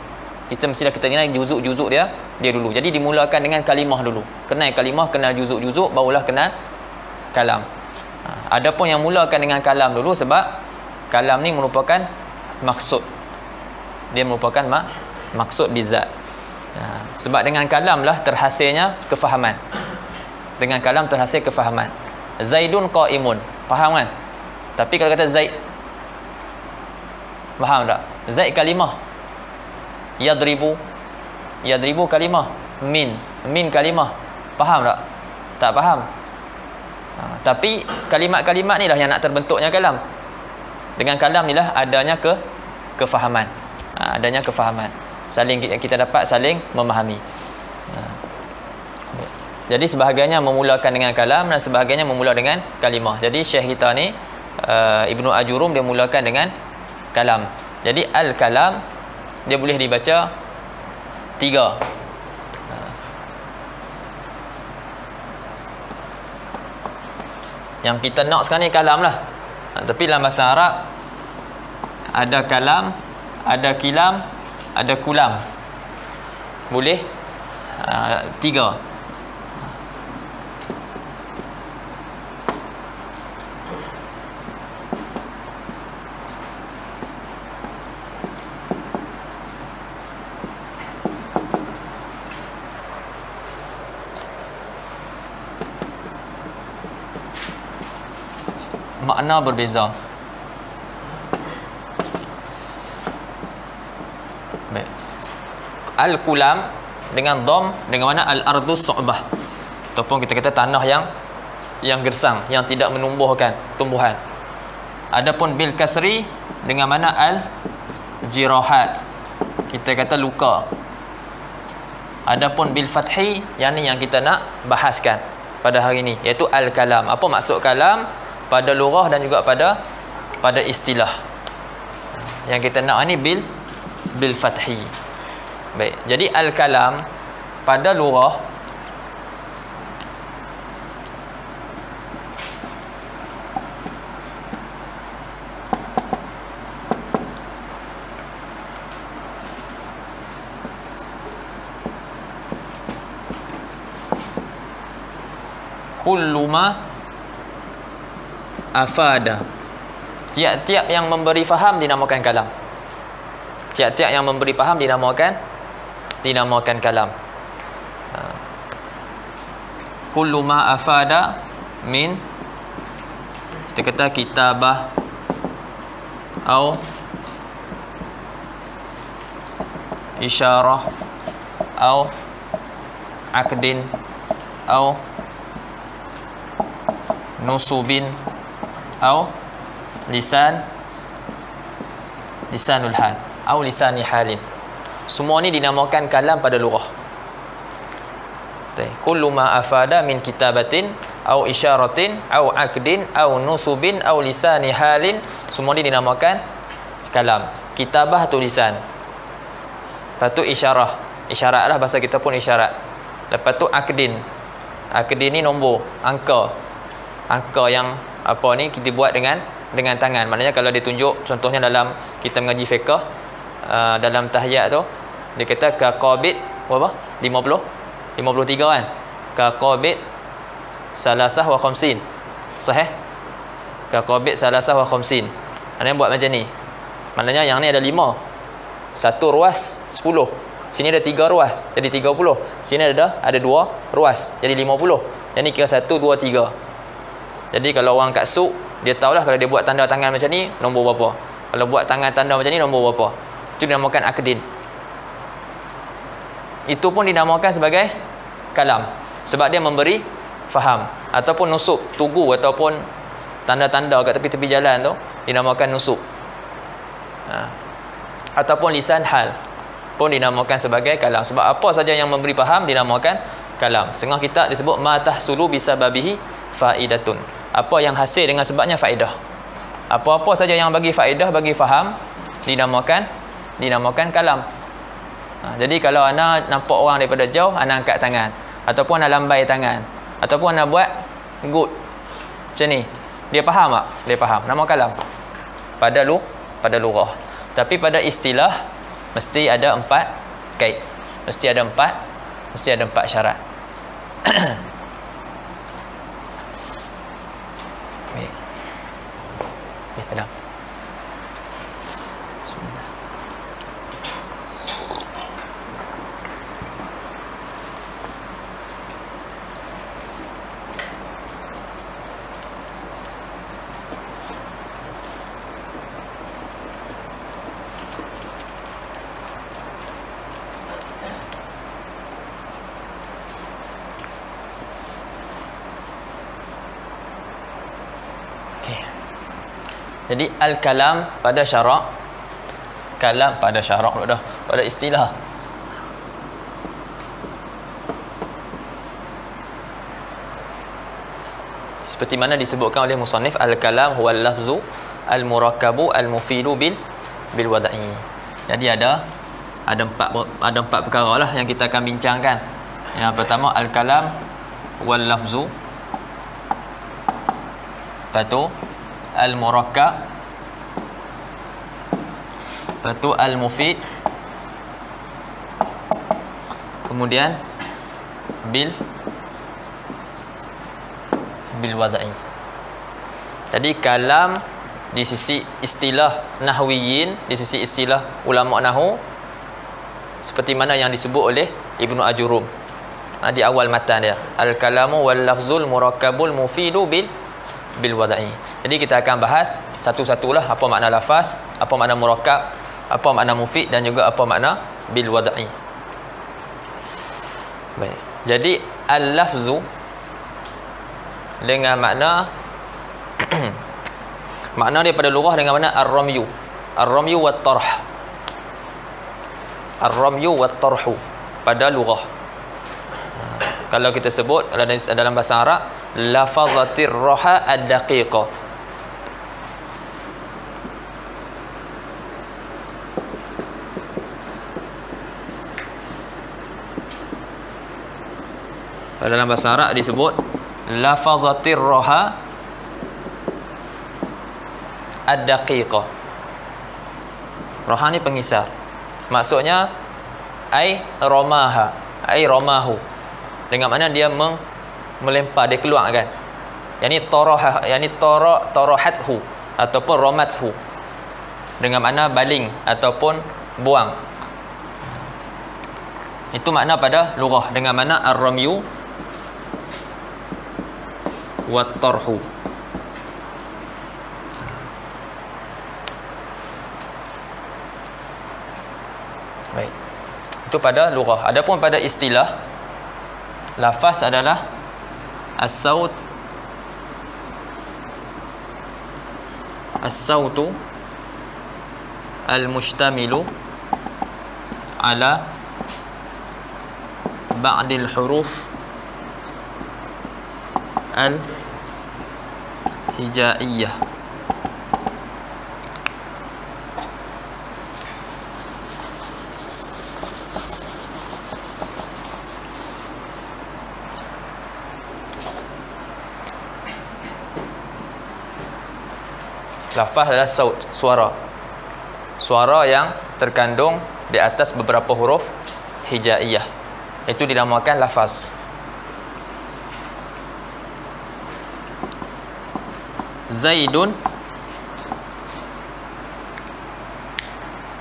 Mestilah kita kenal juzuk dia dulu. Jadi dimulakan dengan kalimah dulu. Kenal kalimah, kenal juzuk, barulah kenal kalam. Adapun yang mulakan dengan kalam dulu sebab kalam ni merupakan maksud. Dia merupakan maksud bizat. Sebab dengan kalam lah terhasilnya kefahaman. Dengan kalam terhasil kefahaman. Zaidun qaimun. Faham kan? Tapi kalau kata Zaid, faham tak? Zaid kalimah. Yadribu kalimah. Min kalimah. Faham tak? Tak faham. Tapi kalimat-kalimat ni lah yang nak terbentuknya kalam. Dengan kalam ni lah adanya kefahaman. Adanya kefahaman. Kita dapat saling memahami. Jadi sebahagiannya memulakan dengan kalam dan sebahagiannya memula dengan kalimah. Jadi syekh kita ni Ibnu Ajurum dia mulakan dengan kalam. Jadi al-kalam dia boleh dibaca 3. Yang kita nak sekarang ni kalam lah. Tapi dalam bahasa Arab ada kalam, ada kilam, ada kulam. Boleh 3. Makna berbeza. Baik. Al-kulam dengan dom, dengan mana al-ardus su'bah, ataupun kita kata tanah yang gersang, yang tidak menumbuhkan tumbuhan. Adapun bil kasri dengan mana al-jirahat, kita kata luka. Adapun bil fathi, yang ni yang kita nak bahaskan pada hari ini, iaitu al-kalam. Apa maksud kalam pada lugah dan juga pada istilah. Yang kita nak ni bil fathi. Baik. Jadi al-kalam pada lugah kullu ma afada. Tiap-tiap yang memberi faham dinamakan kalam. Tiap-tiap yang memberi faham dinamakan kalam. Kullu ma afada min, kita kata kitabah atau isyarah atau akdin atau nusubin atau lisanul hal atau lisani halin. Semua ni dinamakan kalam pada lughah. Kullu ma afada min kitabatin au isyaratin au akdin au nusubin au lisani halin, semua ni dinamakan kalam. Kitabah tulisan, lepas tu isyarat lah bahasa kita pun isyarat. Lepas tu akdin ni nombor, angka yang apa ni kita buat dengan tangan. Maknanya kalau dia tunjuk, contohnya dalam kita mengaji fiqh, dalam tahiyat tu dia kata ka qabid berapa? 53 kan? Ka qabid salasah wa khamsin. Sahih? Ka qabid salasah wa khamsin. Maknanya buat macam ni. Maknanya yang ni ada 5. Satu ruas 10. Sini ada 3 ruas, jadi 30. Sini ada 2 ruas, jadi 50. Yang ni kira 1 2 3. Jadi kalau orang kat suk, dia tahulah kalau dia buat tanda tangan macam ni, nombor berapa. Kalau buat tangan tanda macam ni, nombor berapa. Itu dinamakan akdin. Itu pun dinamakan sebagai kalam, sebab dia memberi faham. Ataupun nusub, tugu ataupun tanda-tanda kat tepi-tepi jalan tu dinamakan nusub. Ataupun lisan hal pun dinamakan sebagai kalam. Sebab apa saja yang memberi faham dinamakan kalam. Setengah kitab disebut ma tahsulu bisababihi faidatun. Apa yang hasil dengan sebabnya faedah. Apa-apa saja yang bagi faedah, bagi faham, dinamakan kalam. Jadi kalau ana nampak orang daripada jauh, ana angkat tangan, ataupun ana lambai tangan, ataupun ana buat good macam ni, dia faham tak? Dia faham. Nama kalam pada lughah. Tapi pada istilah mesti ada 4 kaid. Mesti ada 4 syarat. Kadang. Bismillah. Jadi al-kalam pada syarak, kalam pada syarak dah, pada istilah. seperti mana disebutkan oleh musannif, al-kalam huwal lafzu al-murakkabu al-mufidu bil wad'i. Jadi ada empat perkara lah yang kita akan bincangkan. Yang pertama al-kalam wal lafzu, lepas tu al-murakkab, lepas tu al-mufid, kemudian bil wad'i. Jadi kalam di sisi istilah nahwiyin, di sisi istilah ulama nahu, seperti mana yang disebut oleh Ibnu Ajurum di awal matan dia, al-kalamu wal lafzul murakkabul mufidu bil wad'i. Jadi kita akan bahas satu-satulah apa makna lafaz, apa makna murakkab, apa makna mufid, dan juga apa makna bil wad'i. Baik. Jadi al-lafzu dengan makna makna daripada lughah dengan makna ar-ramyu wat tarh. Ar-ramyu wat tarhu pada lughah. Kalau kita sebut dalam bahasa Arab, lafazatir raha ad-daqiqah. Dalam bahasa Arab disebut lafazatir raha ad-daqiqah. Raha ni pengisar. Maksudnya ramaha, ramahu. Dengan mana dia melempar, dia keluar kan. Yani tarahathu ataupun ramathu. Dengan makna baling ataupun buang. Itu makna pada lughah dengan makna ar-ramyu wat tarhu. Baik. Itu pada lughah. Adapun pada istilah, lafaz adalah as-saut, as-sautu al-mushtamilu ala ba'dil huruf al-hijaiyah. Lafaz adalah saut, suara. Suara yang terkandung di atas beberapa huruf hijaiyah. Itu dinamakan lafaz. Zaidun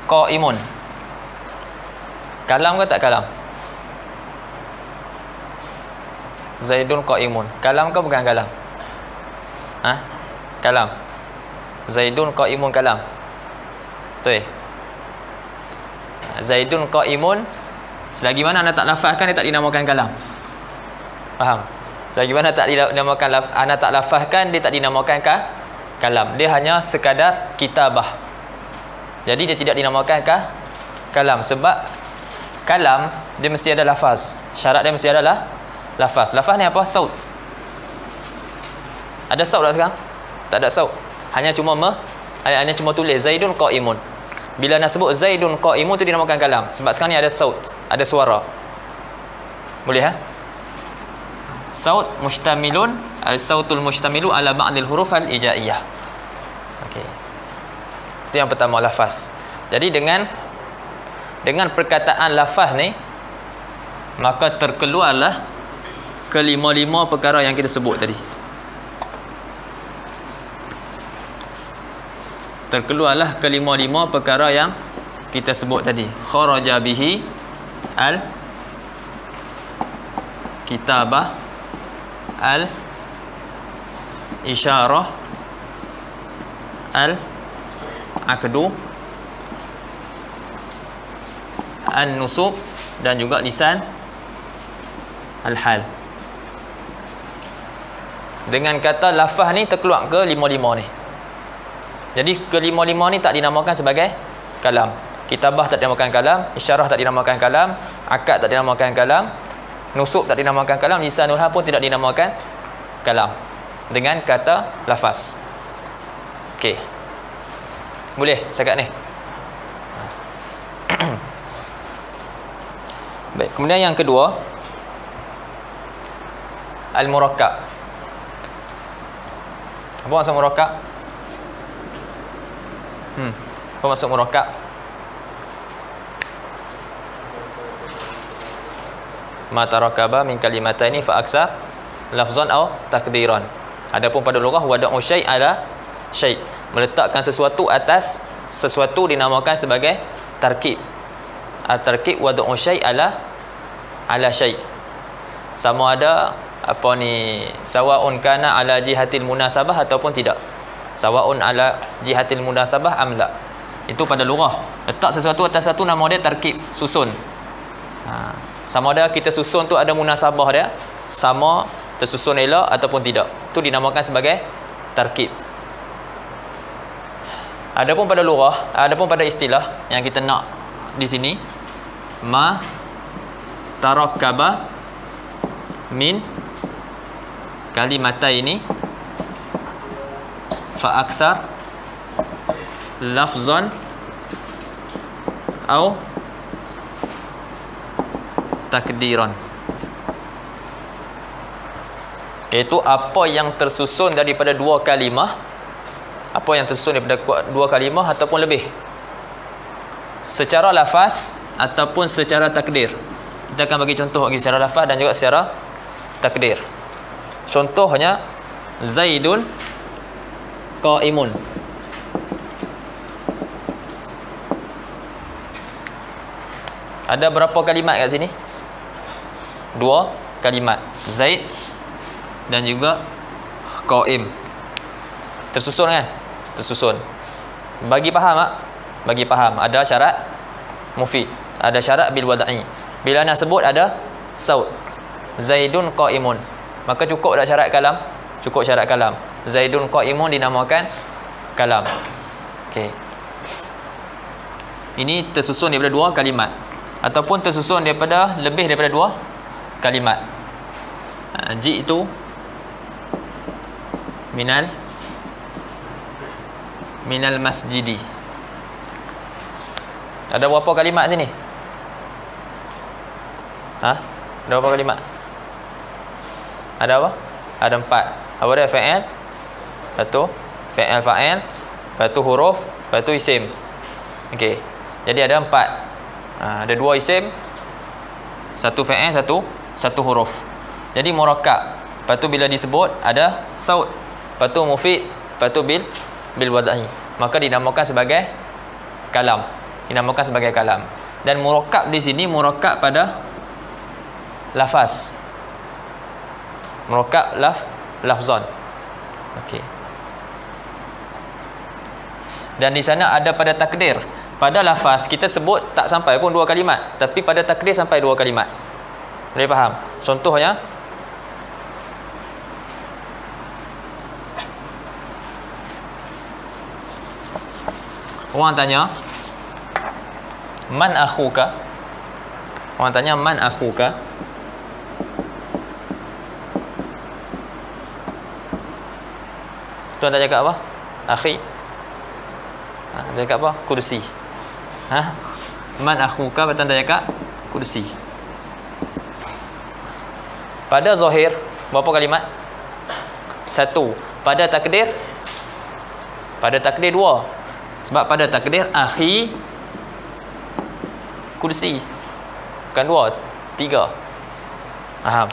qaimun. Kalam ke tak kalam? Zaidun qaimun. Kalam ke bukan kalam? Kalam. Zaidun qaimun kalam. Betul. Zaidun qaimun, selagi mana anda tak lafazkan, dia tak dinamakan kalam. Faham? Selagi mana tak dinamakan, anda tak lafazkan, dia tak dinamakan kalam. Dia hanya sekadar kitabah. Jadi dia tidak dinamakan kalam. Sebab kalam dia mesti ada lafaz. Syarat dia mesti ada lafaz. Lafaz ni apa? Saut. Ada saut tak sekarang? Tak ada saut. Hanya cuma tulis Zaidun qaimun. Bila nak sebut Zaidun qaimun tu dinamakan kalam. Sebab sekarang ni ada saut, ada suara. Boleh Saut mustamilun, al-sautul mustamilu ala ba'dil huruf al-hijaiyah. Okey. Itu yang pertama, lafaz. Jadi dengan perkataan lafaz ni, maka terkeluarlah kelima-lima perkara yang kita sebut tadi. Terkeluarlah kelima-lima perkara yang kita sebut tadi. Kharaja bihi al-kitabah, al-isyarah, al-aqdu, an-nusub, dan juga lisan al-hal. Dengan kata lafaz ni terkeluar ke lima-lima ni. Jadi kelima-lima ni tak dinamakan sebagai kalam. Kitabah tak dinamakan kalam, isyarah tak dinamakan kalam, akad tak dinamakan kalam, nusuk tak dinamakan kalam, lisanul hal pun tidak dinamakan kalam. dengan kata lafaz. Okey. Boleh cakap ni. Baik, kemudian yang kedua, al-murakkab. Apa maksud murakkab? Apa maksud murakkab? Ma tarakaba min kalimataini fa aksar lafzan aw takdiran. Adapun pada lughah wada'u syai' ala syai', meletakkan sesuatu atas sesuatu dinamakan sebagai tarkib. At-tarkib wada'u syai' ala syai'. Sama ada apa ni, sawaun kana ala jihatil munasabah ataupun tidak. Sawaun ala jihatil munasabah am la. Itu pada lughah. Letak sesuatu atas satu, nama dia tarkib, susun. Sama ada kita susun tu ada munasabah dia, sama tersusun elok ataupun tidak. Tu dinamakan sebagai tarkib. Adapun pada lughah, adapun pada istilah yang kita nak di sini, ma tarakkaba min kalimataini fa aktsar lafzan au takdiran. Iaitu apa yang tersusun daripada dua kalimah, apa yang tersusun daripada dua kalimah ataupun lebih, secara lafaz ataupun secara takdir. Kita akan bagi contoh lagi secara lafaz dan juga secara takdir. Contohnya, Zaidun qaimun. Ada berapa kalimat kat sini? Dua kalimat, Zaid dan juga qaim. Tersusun kan? Tersusun. Bagi faham tak? Bagi faham. Ada syarat mufid, ada syarat bil wada'i. Bila nak sebut ada saut. Zaidun qaimun. Maka cukup tak syarat kalam? Cukup syarat kalam. Zaidun qaimun dinamakan kalam. Okey. Ini tersusun daripada dua kalimat ataupun tersusun daripada lebih daripada dua kalimat. Ji'tu minal masjidi. Ada berapa kalimat sini? Ada berapa kalimat? Ada apa? Ada 4. Apa dia? Fa'il, satu fi'il fa'il, lepas tu huruf, lepas tu isim. Okey. Jadi ada 4. Ada 2 isim, 1 fa'il, satu huruf. Jadi murakkab. Lepas tu bila disebut ada saut, lepas tu mufid, lepas tu bil wada'i. Maka dinamakan sebagai kalam. Dinamakan sebagai kalam. Dan murakkab di sini murakkab pada lafaz. Murakkab lafzan. Okey. Dan di sana ada pada takdir. Pada lafaz kita sebut tak sampai pun 2 kalimat, tapi pada takdir sampai 2 kalimat. Boleh faham? Contohnya, orang tanya, man akhuka? Orang tanya, man akhuka? Tuan tak cakap apa? Akhi. Dia cakap apa? Kursi. Man akhuka? Tuan tak cakap? Kursi. Pada zahir, berapa kalimat? 1. Pada takdir? Pada takdir 2. Sebab pada takdir, akhi kursi. Bukan 2, 3. Faham?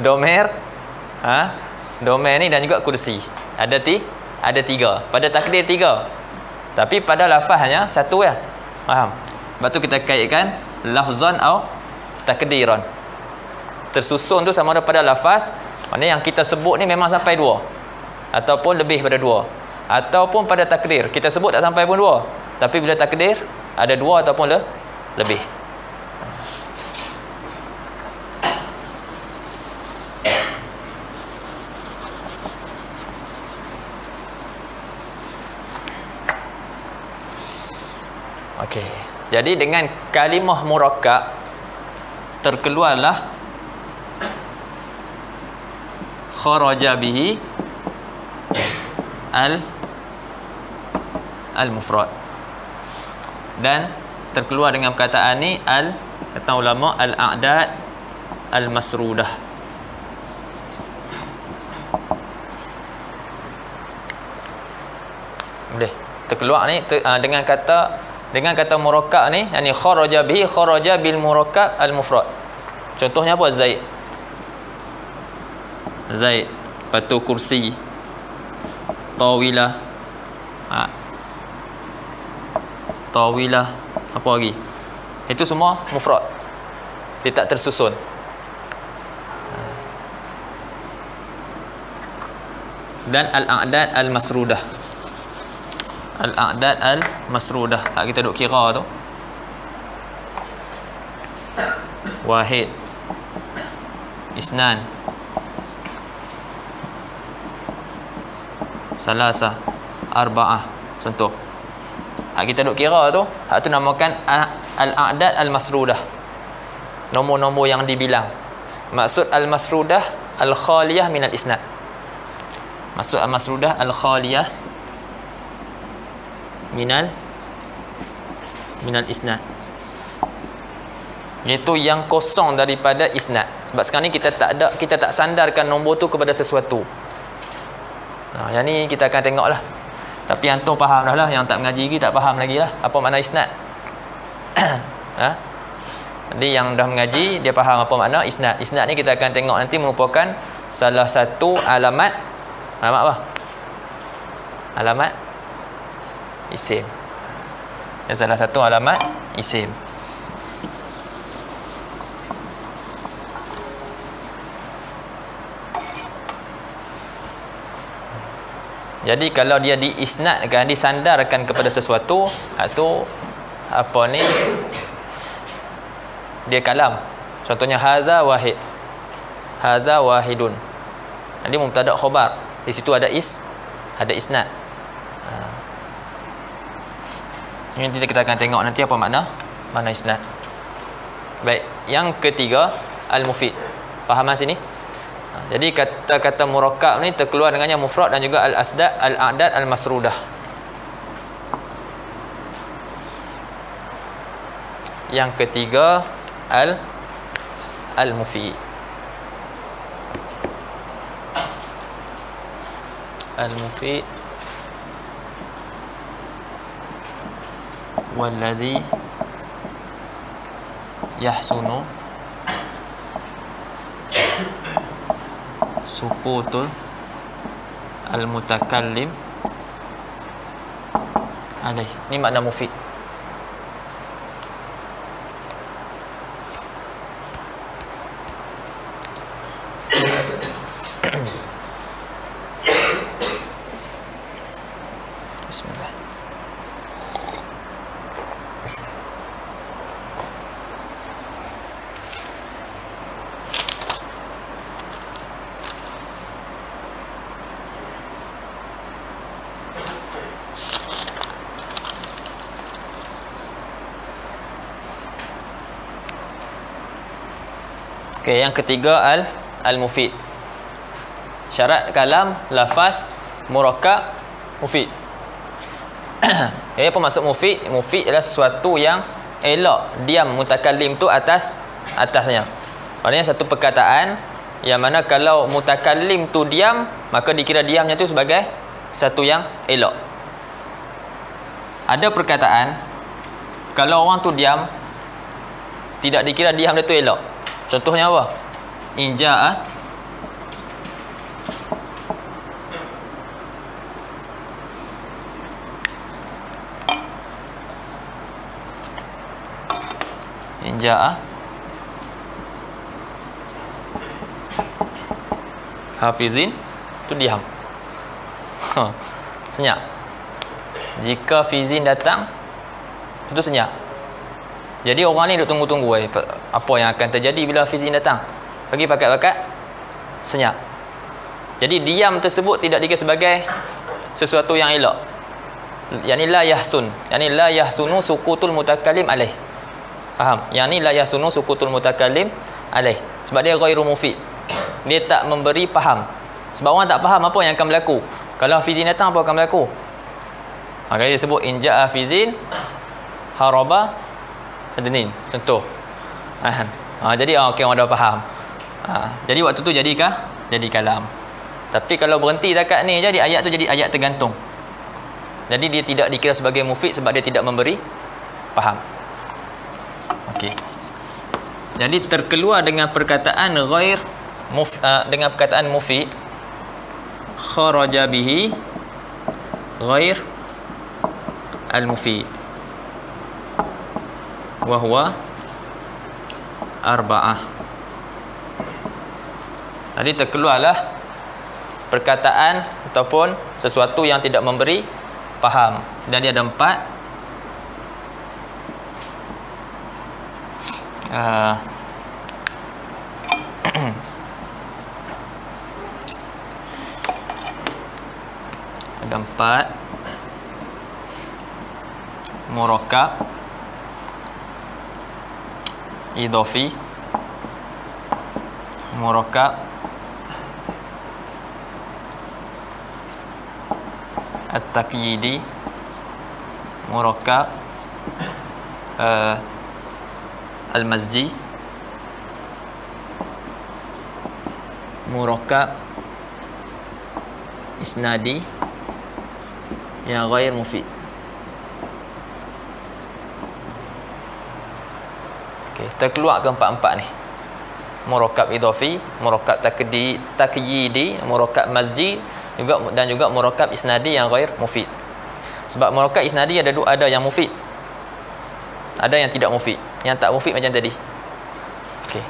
Domer, domer ni dan juga kursi. Ada 3. Pada takdir 3. Tapi pada lafaz hanya 1 ya. Faham? Sebab tu kita kaitkan lafzan atau takdiran. Tersusun tu sama ada pada lafaz, maknanya yang kita sebut ni memang sampai 2 ataupun lebih pada 2. Ataupun pada takdir kita sebut tak sampai pun 2, tapi bila takdir ada 2 ataupun lebih. Okey. Jadi dengan kalimah murakkab terkeluarlah kharaja bihi al-mufrad. Dan terkeluar dengan perkataan ni kata ulama al-a'dad al-masrudah. Boleh terkeluar ni dengan kata murakkab ni, yakni kharaja bihi, kharaja bil murakkab al-mufrad. Contohnya apa? Zaid, patu kursi, tawilah, tawilah, apa lagi? Itu semua mufrad. Dia tak tersusun. Dan al-a'dad al-masrudah. Al-a'dad al-masrudah. Kita duk kira tu. Wahid, isnan, salasa, arba'ah. Contoh. Kita duk kira tu, tu namakan al-a'dad al-masrudah. Nombor-nombor yang dibilang. Maksud al-masrudah al-khaliyah minal isnad. Maksud al-masrudah al-khaliyah minal isnad, iaitu yang kosong daripada isnad. Sebab sekarang ni kita tak sandarkan nombor tu kepada sesuatu. Yang ni kita akan tengoklah. Tapi yang tu faham dah lah, yang tak mengaji lagi tak faham lagi lah apa makna isnad. Jadi yang dah mengaji dia faham apa makna isnad. Isnad ni kita akan tengok nanti merupakan salah satu alamat apa? Alamat isim. Salah satu alamat isim. Jadi kalau dia diisnadkan, disandarkan kepada sesuatu, itu apa ni? Dia kalam. Contohnya hadza wahid. Hadza wahidun. Jadi mubtada khabar. Di situ ada isnad. Nanti kita akan tengok nanti apa makna isnad. Baik, yang ketiga al-mufid. Faham sini? Jadi kata-kata murakkab ni terkeluar dengannya mufrad dan juga al-a'dad al-masrudah. Yang ketiga al-mufid. Al-mufid walladhi yahsunu sukutul al-mutakallim alaih. Ini makna mufid. Bismillah. Okey, yang ketiga al-mufid. Syarat kalam, lafaz, murakkab, mufid. Apa maksud mufid? Mufid adalah sesuatu yang elok diam mutakallim tu atasnya. Maksudnya satu perkataan yang mana kalau mutakallim tu diam, maka dikira diamnya tu sebagai satu yang elok. Ada perkataan kalau orang tu diam, tidak dikira diam dia tu elok. Contohnya apa? Inja'a hafizin, tu diam. Senyap. Jika fizin datang, itu senyap. Jadi orang ni duk tunggu-tunggu apa yang akan terjadi bila fizin datang. Bagi pakat-pakat senyap. Jadi diam tersebut tidak dikira sebagai sesuatu yang elok. Yang ni la yahsun. Yang ni la yahsunu sukutul mutakallim alaih. Faham? Yang ni la yahsunu sukutul mutakallim alaih. Sebab dia ghairu mufid. Dia tak memberi faham. Sebab orang tak faham apa yang akan berlaku. Kalau hafizin datang, apa akan berlaku? Maka dia sebut in ja'a hafizin haraba adnin. Contoh. Jadi okey, orang dah faham. Jadi waktu tu jadikah? Jadi kalam. Tapi kalau berhenti dekat ni, jadi ayat tu jadi ayat tergantung. Jadi dia tidak dikira sebagai mufid sebab dia tidak memberi faham. Okey. Jadi terkeluar dengan perkataan ghair dengan perkataan mufid, kharaja bihi ghair al-mufid wa huwa arba'ah. Jadi terkeluarlah perkataan ataupun sesuatu yang tidak memberi faham, dan dia ada 4. Ada 4 murakkab, idhafi, murakkab at-taqyidi, murakkab al-mazji, murakkab isnadi yang ghair mufid. Okey, terkeluar ke 4 ni. Murakkab idhafi, murakkab taqyidi, murakkab mazji juga, dan juga murakkab isnadi yang ghair mufid. Sebab murakkab isnadi ada yang mufid, ada yang tidak mufid. Yang tak mufid macam tadi. Okey.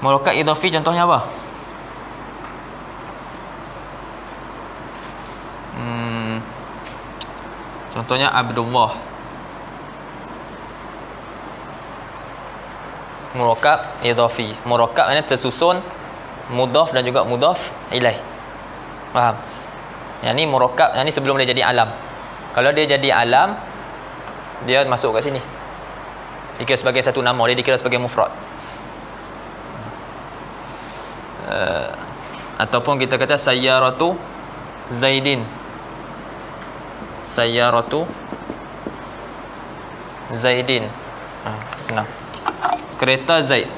Murakkab idhafi contohnya apa? Contohnya Abdullah. Murakkab idhafi. Murakkab maknanya tersusun mudhaf dan juga mudhaf ilaih. Faham? Yang ni murakkab, yang ni sebelum dia jadi alam. Kalau dia jadi alam, dia masuk kat sini. Dikira sebagai satu nama, dia dikira sebagai mufrad. Ataupun kita kata sayyaratu Zaidin. Sayyaratu Zaidin. Senang. Kereta Zaid.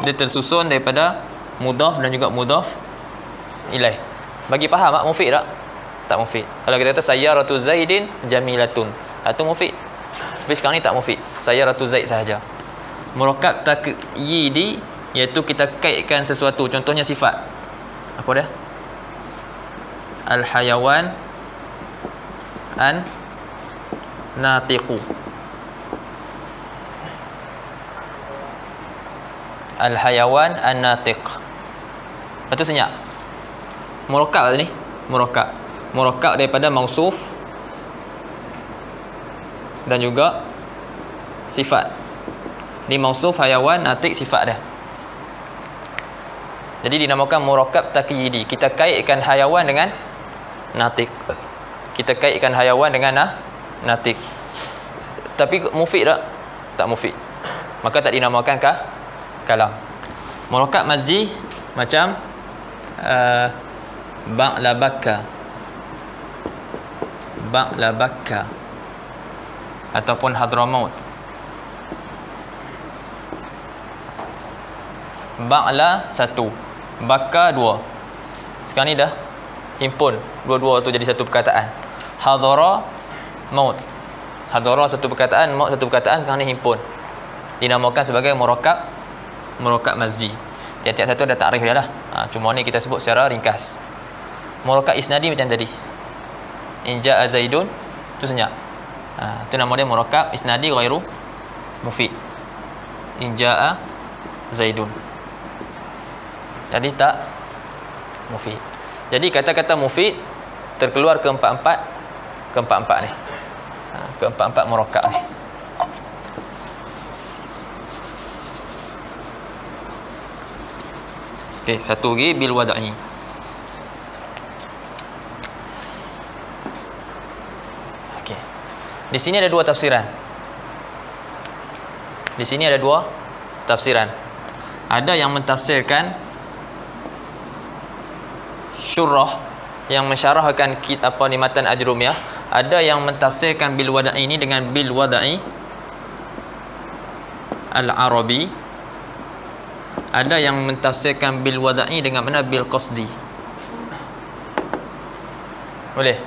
Dia tersusun daripada mudhaf dan juga mudhaf ilaih. Bagi faham tak mufid tak? Tak mufid. Kalau kita kata sayyaratu Zaidin jamilatun, itu mufid. Tapi sekarang ni tak mufid. Sayyaratu Zaid sahaja. Murakkab taqyidi, iaitu kita kaitkan sesuatu, contohnya sifat. Apa dia? Al-hayawan an-natiqu. Al-hayawan an-natiq. Itu senyap. Murakkab ni, murakkab. Murakkab daripada mausuf dan juga sifat. Ni mausuf, hayawan, natiq, sifat dia. Jadi dinamakan murakkab taqyidi. Kita kaitkan hayawan dengan natiq. Kita kaitkan hayawan dengan natiq. Tapi mufid tak? Tak mufid. Maka tak dinamakan kalam. Murakkab mazji macam ba'labaka, ba'labaka, ataupun Hadramaut. Ba'la 1, baka 2. Sekarang ni dah himpun dua-dua tu jadi satu perkataan. Hadara maut. Hadara satu perkataan, maut satu perkataan, sekarang ni himpun. Dinamakan sebagai murakkab mazji. Tiap-tiap satu ada takrif dia lah. Cuma ni kita sebut secara ringkas. Murakkab isnadi macam tadi. In ja'a Zaidun, tu senyap. Tu nama dia murakkab isnadi ghairu mufid. In ja'a Zaidun. Jadi tak mufid. Jadi kata-kata mufid terkeluar keempat-empat ni. Keempat-empat murakkab ni. Okey, satu lagi bil wad'i. Okey. Di sini ada dua tafsiran. Di sini ada dua tafsiran. Ada yang mentafsirkan syurrah yang mensyarahkan kitab apa ni matan Ajrumiyah, ada yang mentafsirkan bil wada'i ini dengan bil wada'i al-arabi, ada yang mentafsirkan bil wada'i dengan mana bil qasdi. Boleh.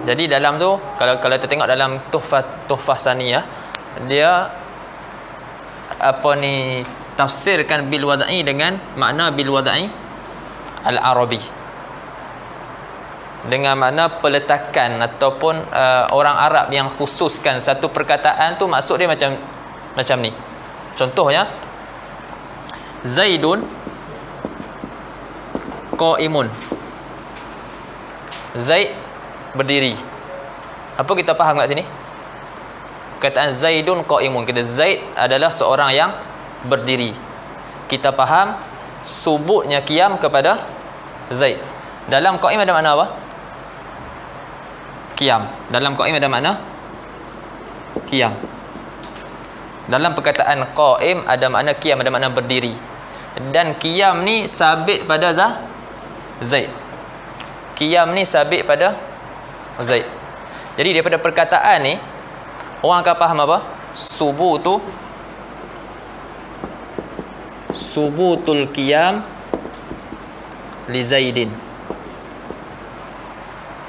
Jadi dalam tu kalau kita tengok dalam tuhfah saniyah, dia apa ni tafsirkan bil wada'i dengan makna bil wada'i al-arabi, dengan makna peletakan ataupun orang Arab yang khususkan satu perkataan tu, maksud dia macam ni. Contohnya, Zaidun qaimun. Zaid berdiri. Apa kita faham kat sini? Perkataan Zaidun qaimun, kita Zaid adalah seorang yang berdiri. Kita faham subutnya qiyam kepada Zaid. Dalam qaim ada makna apa? Qiyam. Dalam qaim ada makna qiyam. Dalam perkataan qaim ada makna qiyam, ada makna berdiri. Dan qiyam ni sabit pada Zaid. Qiyam ni sabit pada Zaid. Jadi daripada perkataan ni orang akan faham apa? Subutul qiyam li Zaidin.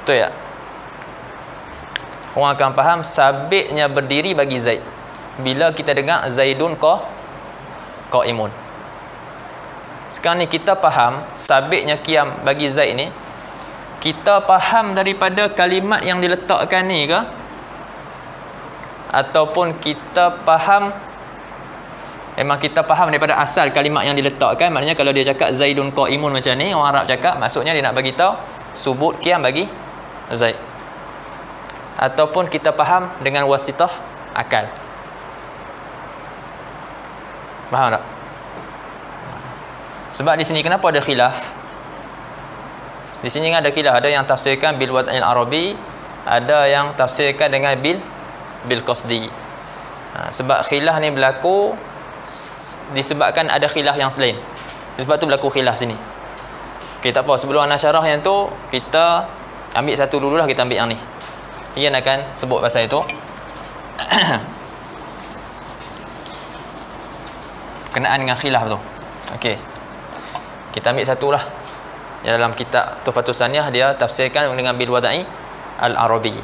Betul tak? Orang akan faham sabitnya berdiri bagi Zaid bila kita dengar Zaidun qaimun. Sekarang ni kita faham sabitnya qiyam bagi Zaid ni, kita faham daripada kalimat yang diletakkan ni ke? Ataupun kita faham memang kita faham daripada asal kalimat yang diletakkan? Maknanya kalau dia cakap Zaidun qaimun macam ni, orang Arab cakap, maksudnya dia nak bagi tahu subut qiyam bagi Zaid. Ataupun kita faham dengan wasitah akal. Faham tak? Sebab di sini kenapa ada khilaf? Di sini ada khilaf, ada yang tafsirkan bil wad'il arabi, ada yang tafsirkan dengan bil qasdi. Sebab khilaf ni berlaku disebabkan ada khilaf yang selain. Sebab tu berlaku khilaf sini. Okey, tak apa, sebelum ana syarah yang tu, kita ambil satu dululah, kita ambil yang ni. Ian akan sebut pasal itu. Berkenaan dengan khilaf tu. Okey. Kita ambil satulah. Yang dalam kitab Tuhfatus Saniyah dia tafsirkan dengan bil wada'i al-arabi.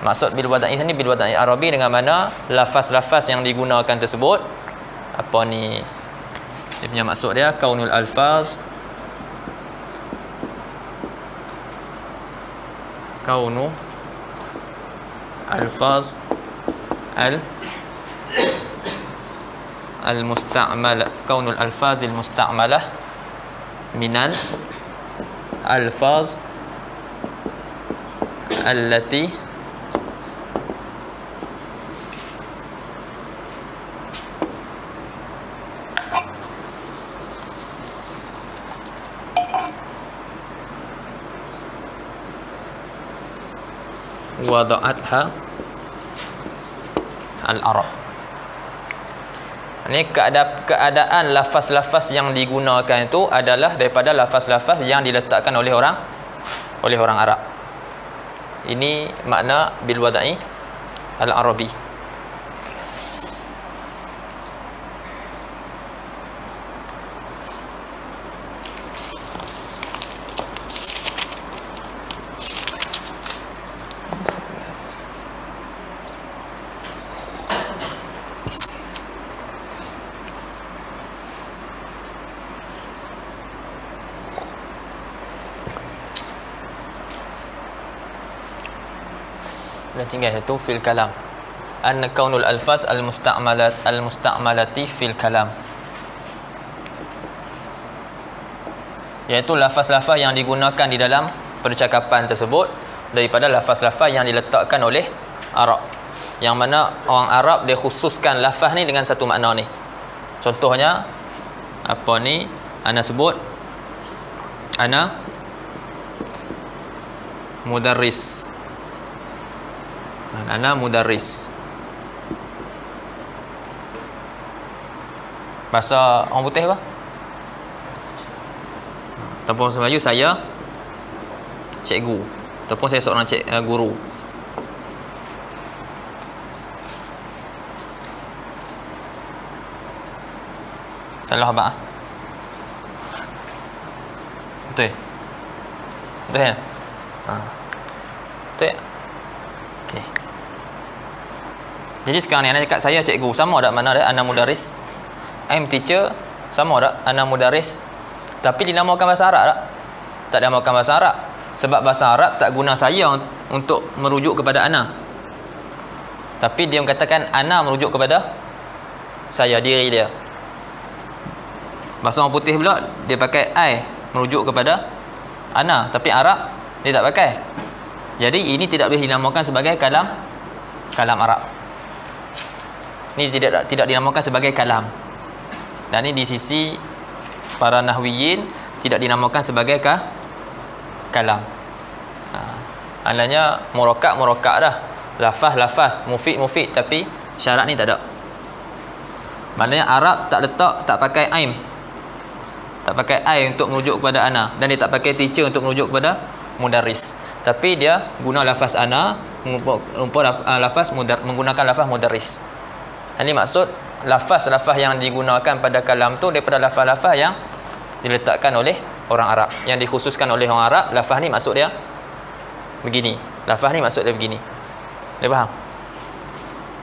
Maksud bil wada'i ni, bil wada'i arabi dengan mana lafaz-lafaz yang digunakan tersebut apa ni, dia punya maksud dia kaunul alfaz, kaunu alfaz al-musta'malah, kaunul alfaz al-musta'malah minal alfaz allati wada'atha al-Arab. Ini keadaan lafaz-lafaz yang digunakan itu adalah daripada lafaz-lafaz yang diletakkan oleh orang Arab. Ini makna bil wada'i al-arabi. Dan tinggal satu fil kalam. An kaunul alfaz al-musta'malati fil kalam. Iaitu lafaz-lafaz yang digunakan di dalam percakapan tersebut daripada lafaz-lafaz yang diletakkan oleh Arab. Yang mana orang Arab dia khususkan lafaz ni dengan satu makna ni. Contohnya apa ni? Ana sebut ana mudarris. Ana mudarris. Bahasa orang putih apa? Ataupun bahasa Melayu, saya cikgu. Ataupun saya seorang guru. Salah apa? Betul? Betul ya? Betul ya? Okay. Jadi sekarang ni anak cakap saya cikgu, sama tak mana ada ana mudaris? I'm teacher, sama tak ana mudaris? Tapi dinamakan bahasa Arab tak? Tak dinamakan bahasa Arab. Sebab bahasa Arab tak guna saya untuk merujuk kepada ana. Tapi dia mengatakan ana merujuk kepada saya, diri dia. Bahasa orang putih pula dia pakai I merujuk kepada ana, tapi Arab dia tak pakai. Jadi ini tidak boleh dinamakan sebagai kalam Arab. Ini tidak dinamakan sebagai kalam. Dan ini di sisi para nahwiyin tidak dinamakan sebagai kalam. Alanya murakab dah. Lafaz, mufid, tapi syarat ni tak ada. Maknanya Arab tak pakai aim. Tak pakai I untuk merujuk kepada ana, dan dia tak pakai teacher untuk merujuk kepada mudaris. Tapi dia guna lafaz ana menggunakan lafaz mudaris. Ini maksud lafaz-lafaz yang digunakan pada kalam tu daripada lafaz-lafaz yang diletakkan oleh orang Arab, yang dikhususkan oleh orang Arab. Lafaz ni maksud dia begini. Lafaz ni maksud dia begini. Dia faham?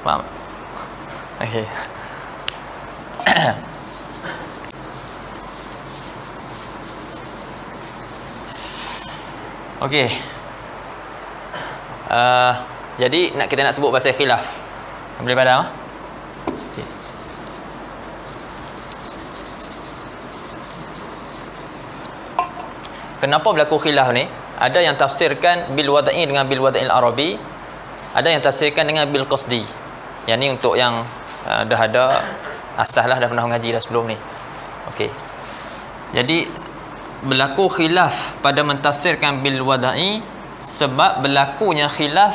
Faham? Okey. Okey. Jadi kita nak sebut pasal khilaf. Boleh padam? Okay. Kenapa berlaku khilaf ni? Ada yang tafsirkan bil wada'i dengan bil wada'il arabi, ada yang tafsirkan dengan bil qasdi. Yang ni untuk yang dah ada asas lah, dah pernah mengaji dah sebelum ni. Okey. Jadi berlaku khilaf pada mentafsirkan bil wada'i sebab berlakunya khilaf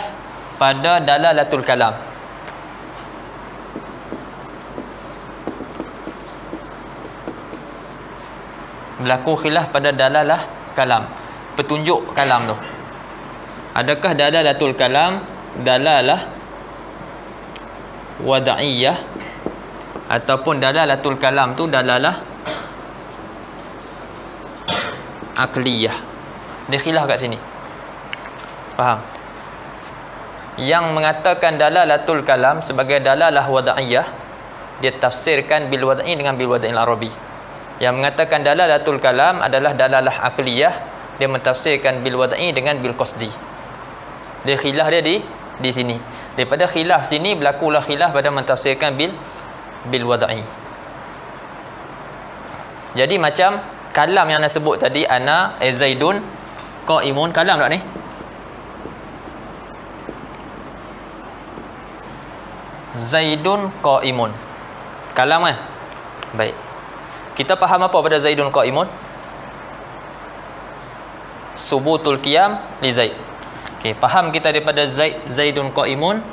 pada dalalatul kalam. Berlaku khilaf pada dalalah kalam, petunjuk kalam tu. Adakah dalalatul kalam dalalah wada'iyah ataupun dalalatul kalam tu dalalah akliyah? Dia khilaf kat sini. Faham? Yang mengatakan dalalatul kalam sebagai dalalah wada'iyah, dia tafsirkan bil wada'i dengan bil wada'il arabi. Yang mengatakan dalalatul kalam adalah dalalah akliyah, dia mentafsirkan bil wada'i dengan bil qasdi. Dia khilaf dia di sini. Daripada khilaf sini berlakulah khilaf pada mentafsirkan bil wada'i. Jadi macam kalam yang anda sebut tadi, ana zaidun qaimun, kalam tak ni? Zaidun qaimun, kalam kan? Baik. Kita faham apa pada zaidun qaimun? Subutul qiyam li zaid. Okey, faham kita daripada zaidun qaimun,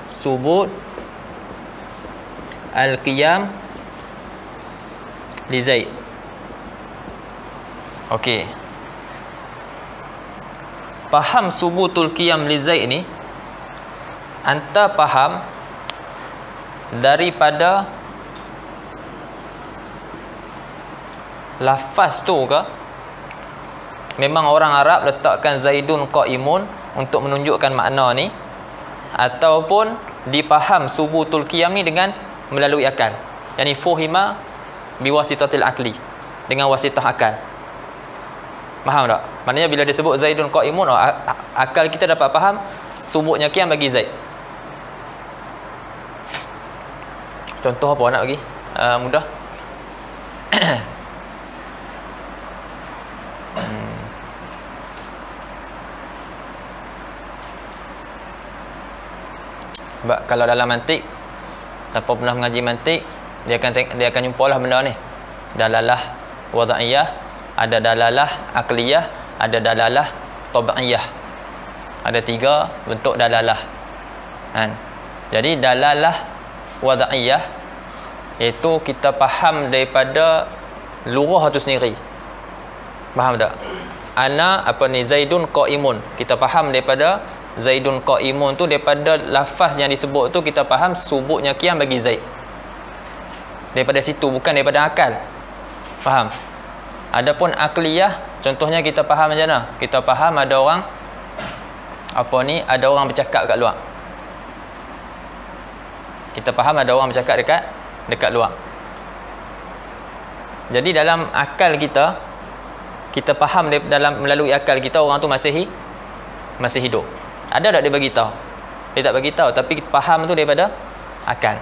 subut al-qiyam li zaid. Okey. Faham subutul qiyam li zaid ni, anta faham daripada lafaz tu ke? Memang orang Arab letakkan zaidun qaimun untuk menunjukkan makna ni, ataupun dipaham subutul qiyam ni dengan melalui akal. Yani fuhima biwasitatil akli, dengan wasitah akal. Faham tak? Maknanya bila dia sebut zaidun qaimun, akal kita dapat faham subutnya qiyam bagi zaid. Contoh apa nak bagi? Mudah. Sebab kalau dalam mantik, siapa pernah mengaji mantik, dia akan jumpalah benda ni. Dalalah wada'iyah, ada dalalah akliyah, ada dalalah tab'iyah. Ada 3 bentuk dalalah. Kan? Jadi dalalah wada'iyah itu kita faham daripada lurah tu sendiri. Faham tak? Ana Zaidun qaimun. Kita faham daripada Zaidun qaimun tu, daripada lafaz yang disebut tu kita faham subutnya qiyam bagi Zaid. Daripada situ, bukan daripada akal. Faham? Adapun akliyah, contohnya kita faham macam mana? Kita faham ada orang ada orang bercakap kat luar. Kita faham ada orang bercakap dekat luar. Jadi dalam akal kita faham melalui akal kita orang tu masih hidup. Ada tak dia bagi tahu? Dia tak bagi tahu, tapi faham tu daripada akal.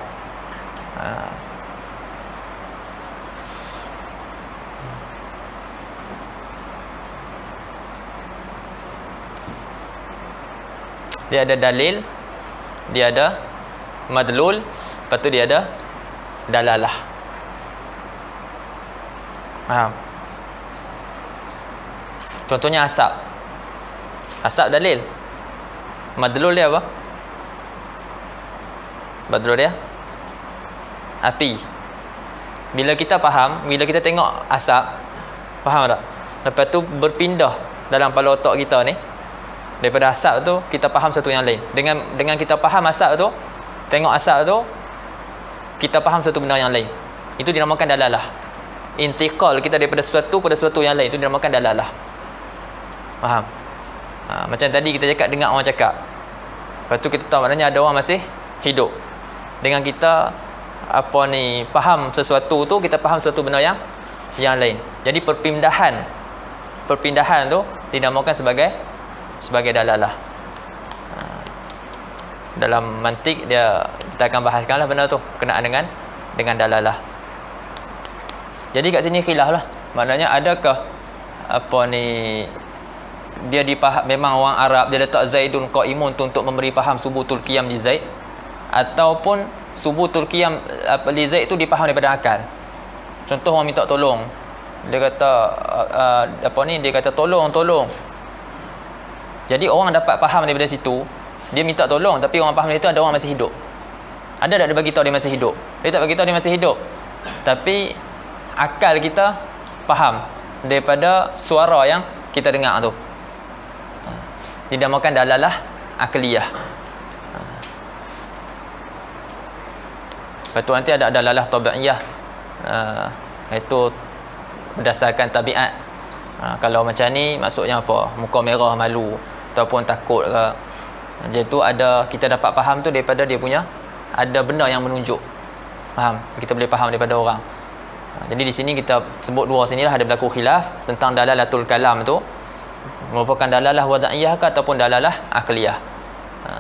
Dia ada dalil, dia ada madlul, lepas tu dia ada dalalah. Faham? Contohnya asap. Asap dalil. Madlul dia apa? Madlul dia api. Bila kita faham, bila kita tengok asap, faham tak? Lepas tu berpindah dalam kepala otak kita ni, daripada asap tu kita faham satu yang lain. Dengan kita faham asap tu, tengok asap tu, kita faham satu benda yang lain. Itu dinamakan dalalah. Intiqal kita daripada sesuatu pada sesuatu yang lain, itu dinamakan dalalah. Faham? Macam tadi kita cakap, dengar orang cakap, lepas tu kita tahu maknanya ada orang masih hidup. Dengan kita faham sesuatu tu, kita faham sesuatu benda yang lain. Jadi perpindahan tu dinamakan sebagai dalalah. Dalam mantik kita akan bahaskanlah benda tu berkenaan dengan dalalah. Jadi kat sini khilaf lah. Maknanya adakah dia dipaham, memang orang Arab dia letak Zaidun qaimun tu untuk memberi faham subutul qiyam di Zaid, ataupun subutul qiyam li Zaid tu dipaham daripada akal. Contoh orang minta tolong, dia kata dia kata tolong. Jadi orang dapat faham daripada situ, dia minta tolong, tapi orang faham dari situ ada orang masih hidup. Ada tak dia bagi tahu dia masih hidup? Dia tak bagi tahu dia masih hidup, tapi akal kita faham daripada suara yang kita dengar tu. Dinamakan dalalah akliyah. Lepas tu nanti ada dalalah tabi'iyah, iaitu berdasarkan tabiat. Kalau macam ni maksudnya apa? Muka merah, malu ataupun takut ke. Jadi tu kita dapat faham tu daripada dia punya ada benda yang menunjuk. Faham? Kita boleh faham daripada orang. Jadi di sini kita sebut dua sinilah ada berlaku khilaf tentang dalalatul kalam tu merupakan dalalah wada'iyah ke ataupun dalalah akliyah.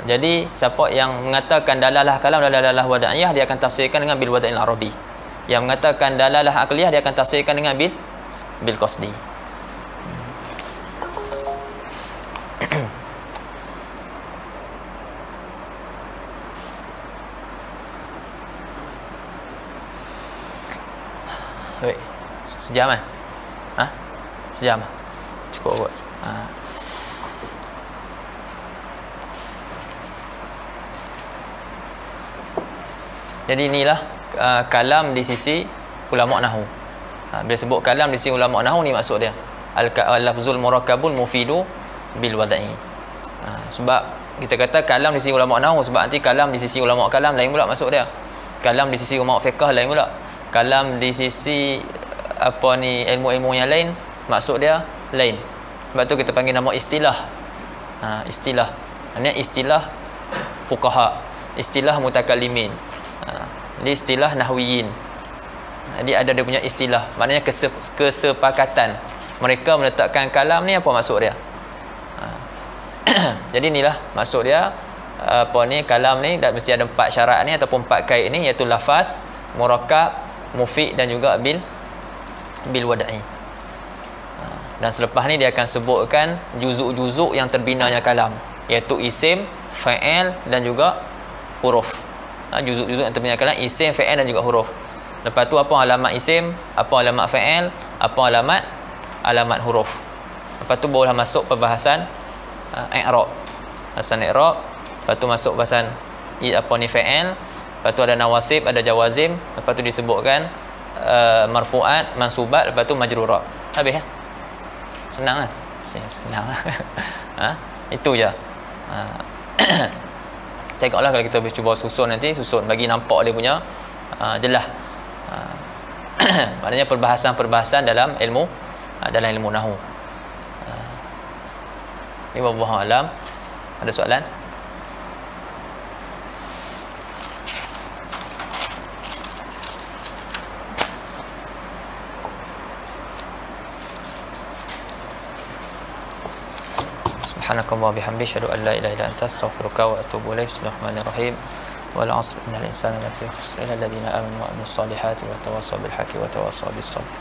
Jadi siapa yang mengatakan dalalah kalam dan dalalah wada'iyah, dia akan tafsirkan dengan bil wada'il arabi. Yang mengatakan dalalah akliyah, dia akan tafsirkan dengan bil qasdi. Baik. Sejam kan? Sejam. Cukup kot. Jadi inilah kalam di sisi ulama nahwu. Bila sebut kalam di sisi ulama nahwu ni maksud dia al-lafzul murakkabul mufidu bil wada'i. Sebab kita kata kalam di sisi ulama nahwu, sebab nanti kalam di sisi ulama kalam lain pula maksud dia. Kalam di sisi ulama fiqh lain pula. Kalam di sisi ilmu-ilmu yang lain maksud dia lain. Sebab tu kita panggil nama istilah. Istilah. Ini istilah fuqaha, istilah mutakallimin. Ini istilah nahwiyin. Jadi ada dia punya istilah. Maknanya kesepakatan mereka meletakkan kalam ni, apa maksud dia. Jadi inilah maksud dia. Kalam ni dan mesti ada 4 syarat ni ataupun 4 kait ni, iaitu lafaz, murakkab, mufid dan juga bil wada'i. Dan selepas ni dia akan sebutkan juzuk-juzuk yang terbinanya kalam, iaitu isim, fa'il dan juga huruf. Juzuk-juzuk yang terbina kalam, isim, fa'il dan juga huruf. Lepas tu apa alamat isim, apa alamat fa'il, apa alamat huruf. Lepas tu barulah masuk perbahasan i'rab. Bahasan i'rab, lepas tu masuk bahasan fa'il, lepas tu ada nawasib, ada jawazim, lepas tu disebutkan marfu'at, mansubat, lepas tu majrurat. Habis ya? Senang kan? Senang. Itu je. Tengoklah kalau kita cuba susun nanti, susun bagi nampak dia punya jelas. Maknanya perbahasan dalam ilmu nahwu. Ini wallahu alam. Ada soalan? Subhanakallah bihamdi asyhadu an la ilaha illa anta astaghfiruka wa atubu ilaik. Bismillahirrahmanirrahim. Wal 'asr innal insana lafi khusr illa alladhina amanu wa amilus solihati wa tawassaw bil haqqi wa tawassaw bis sabr.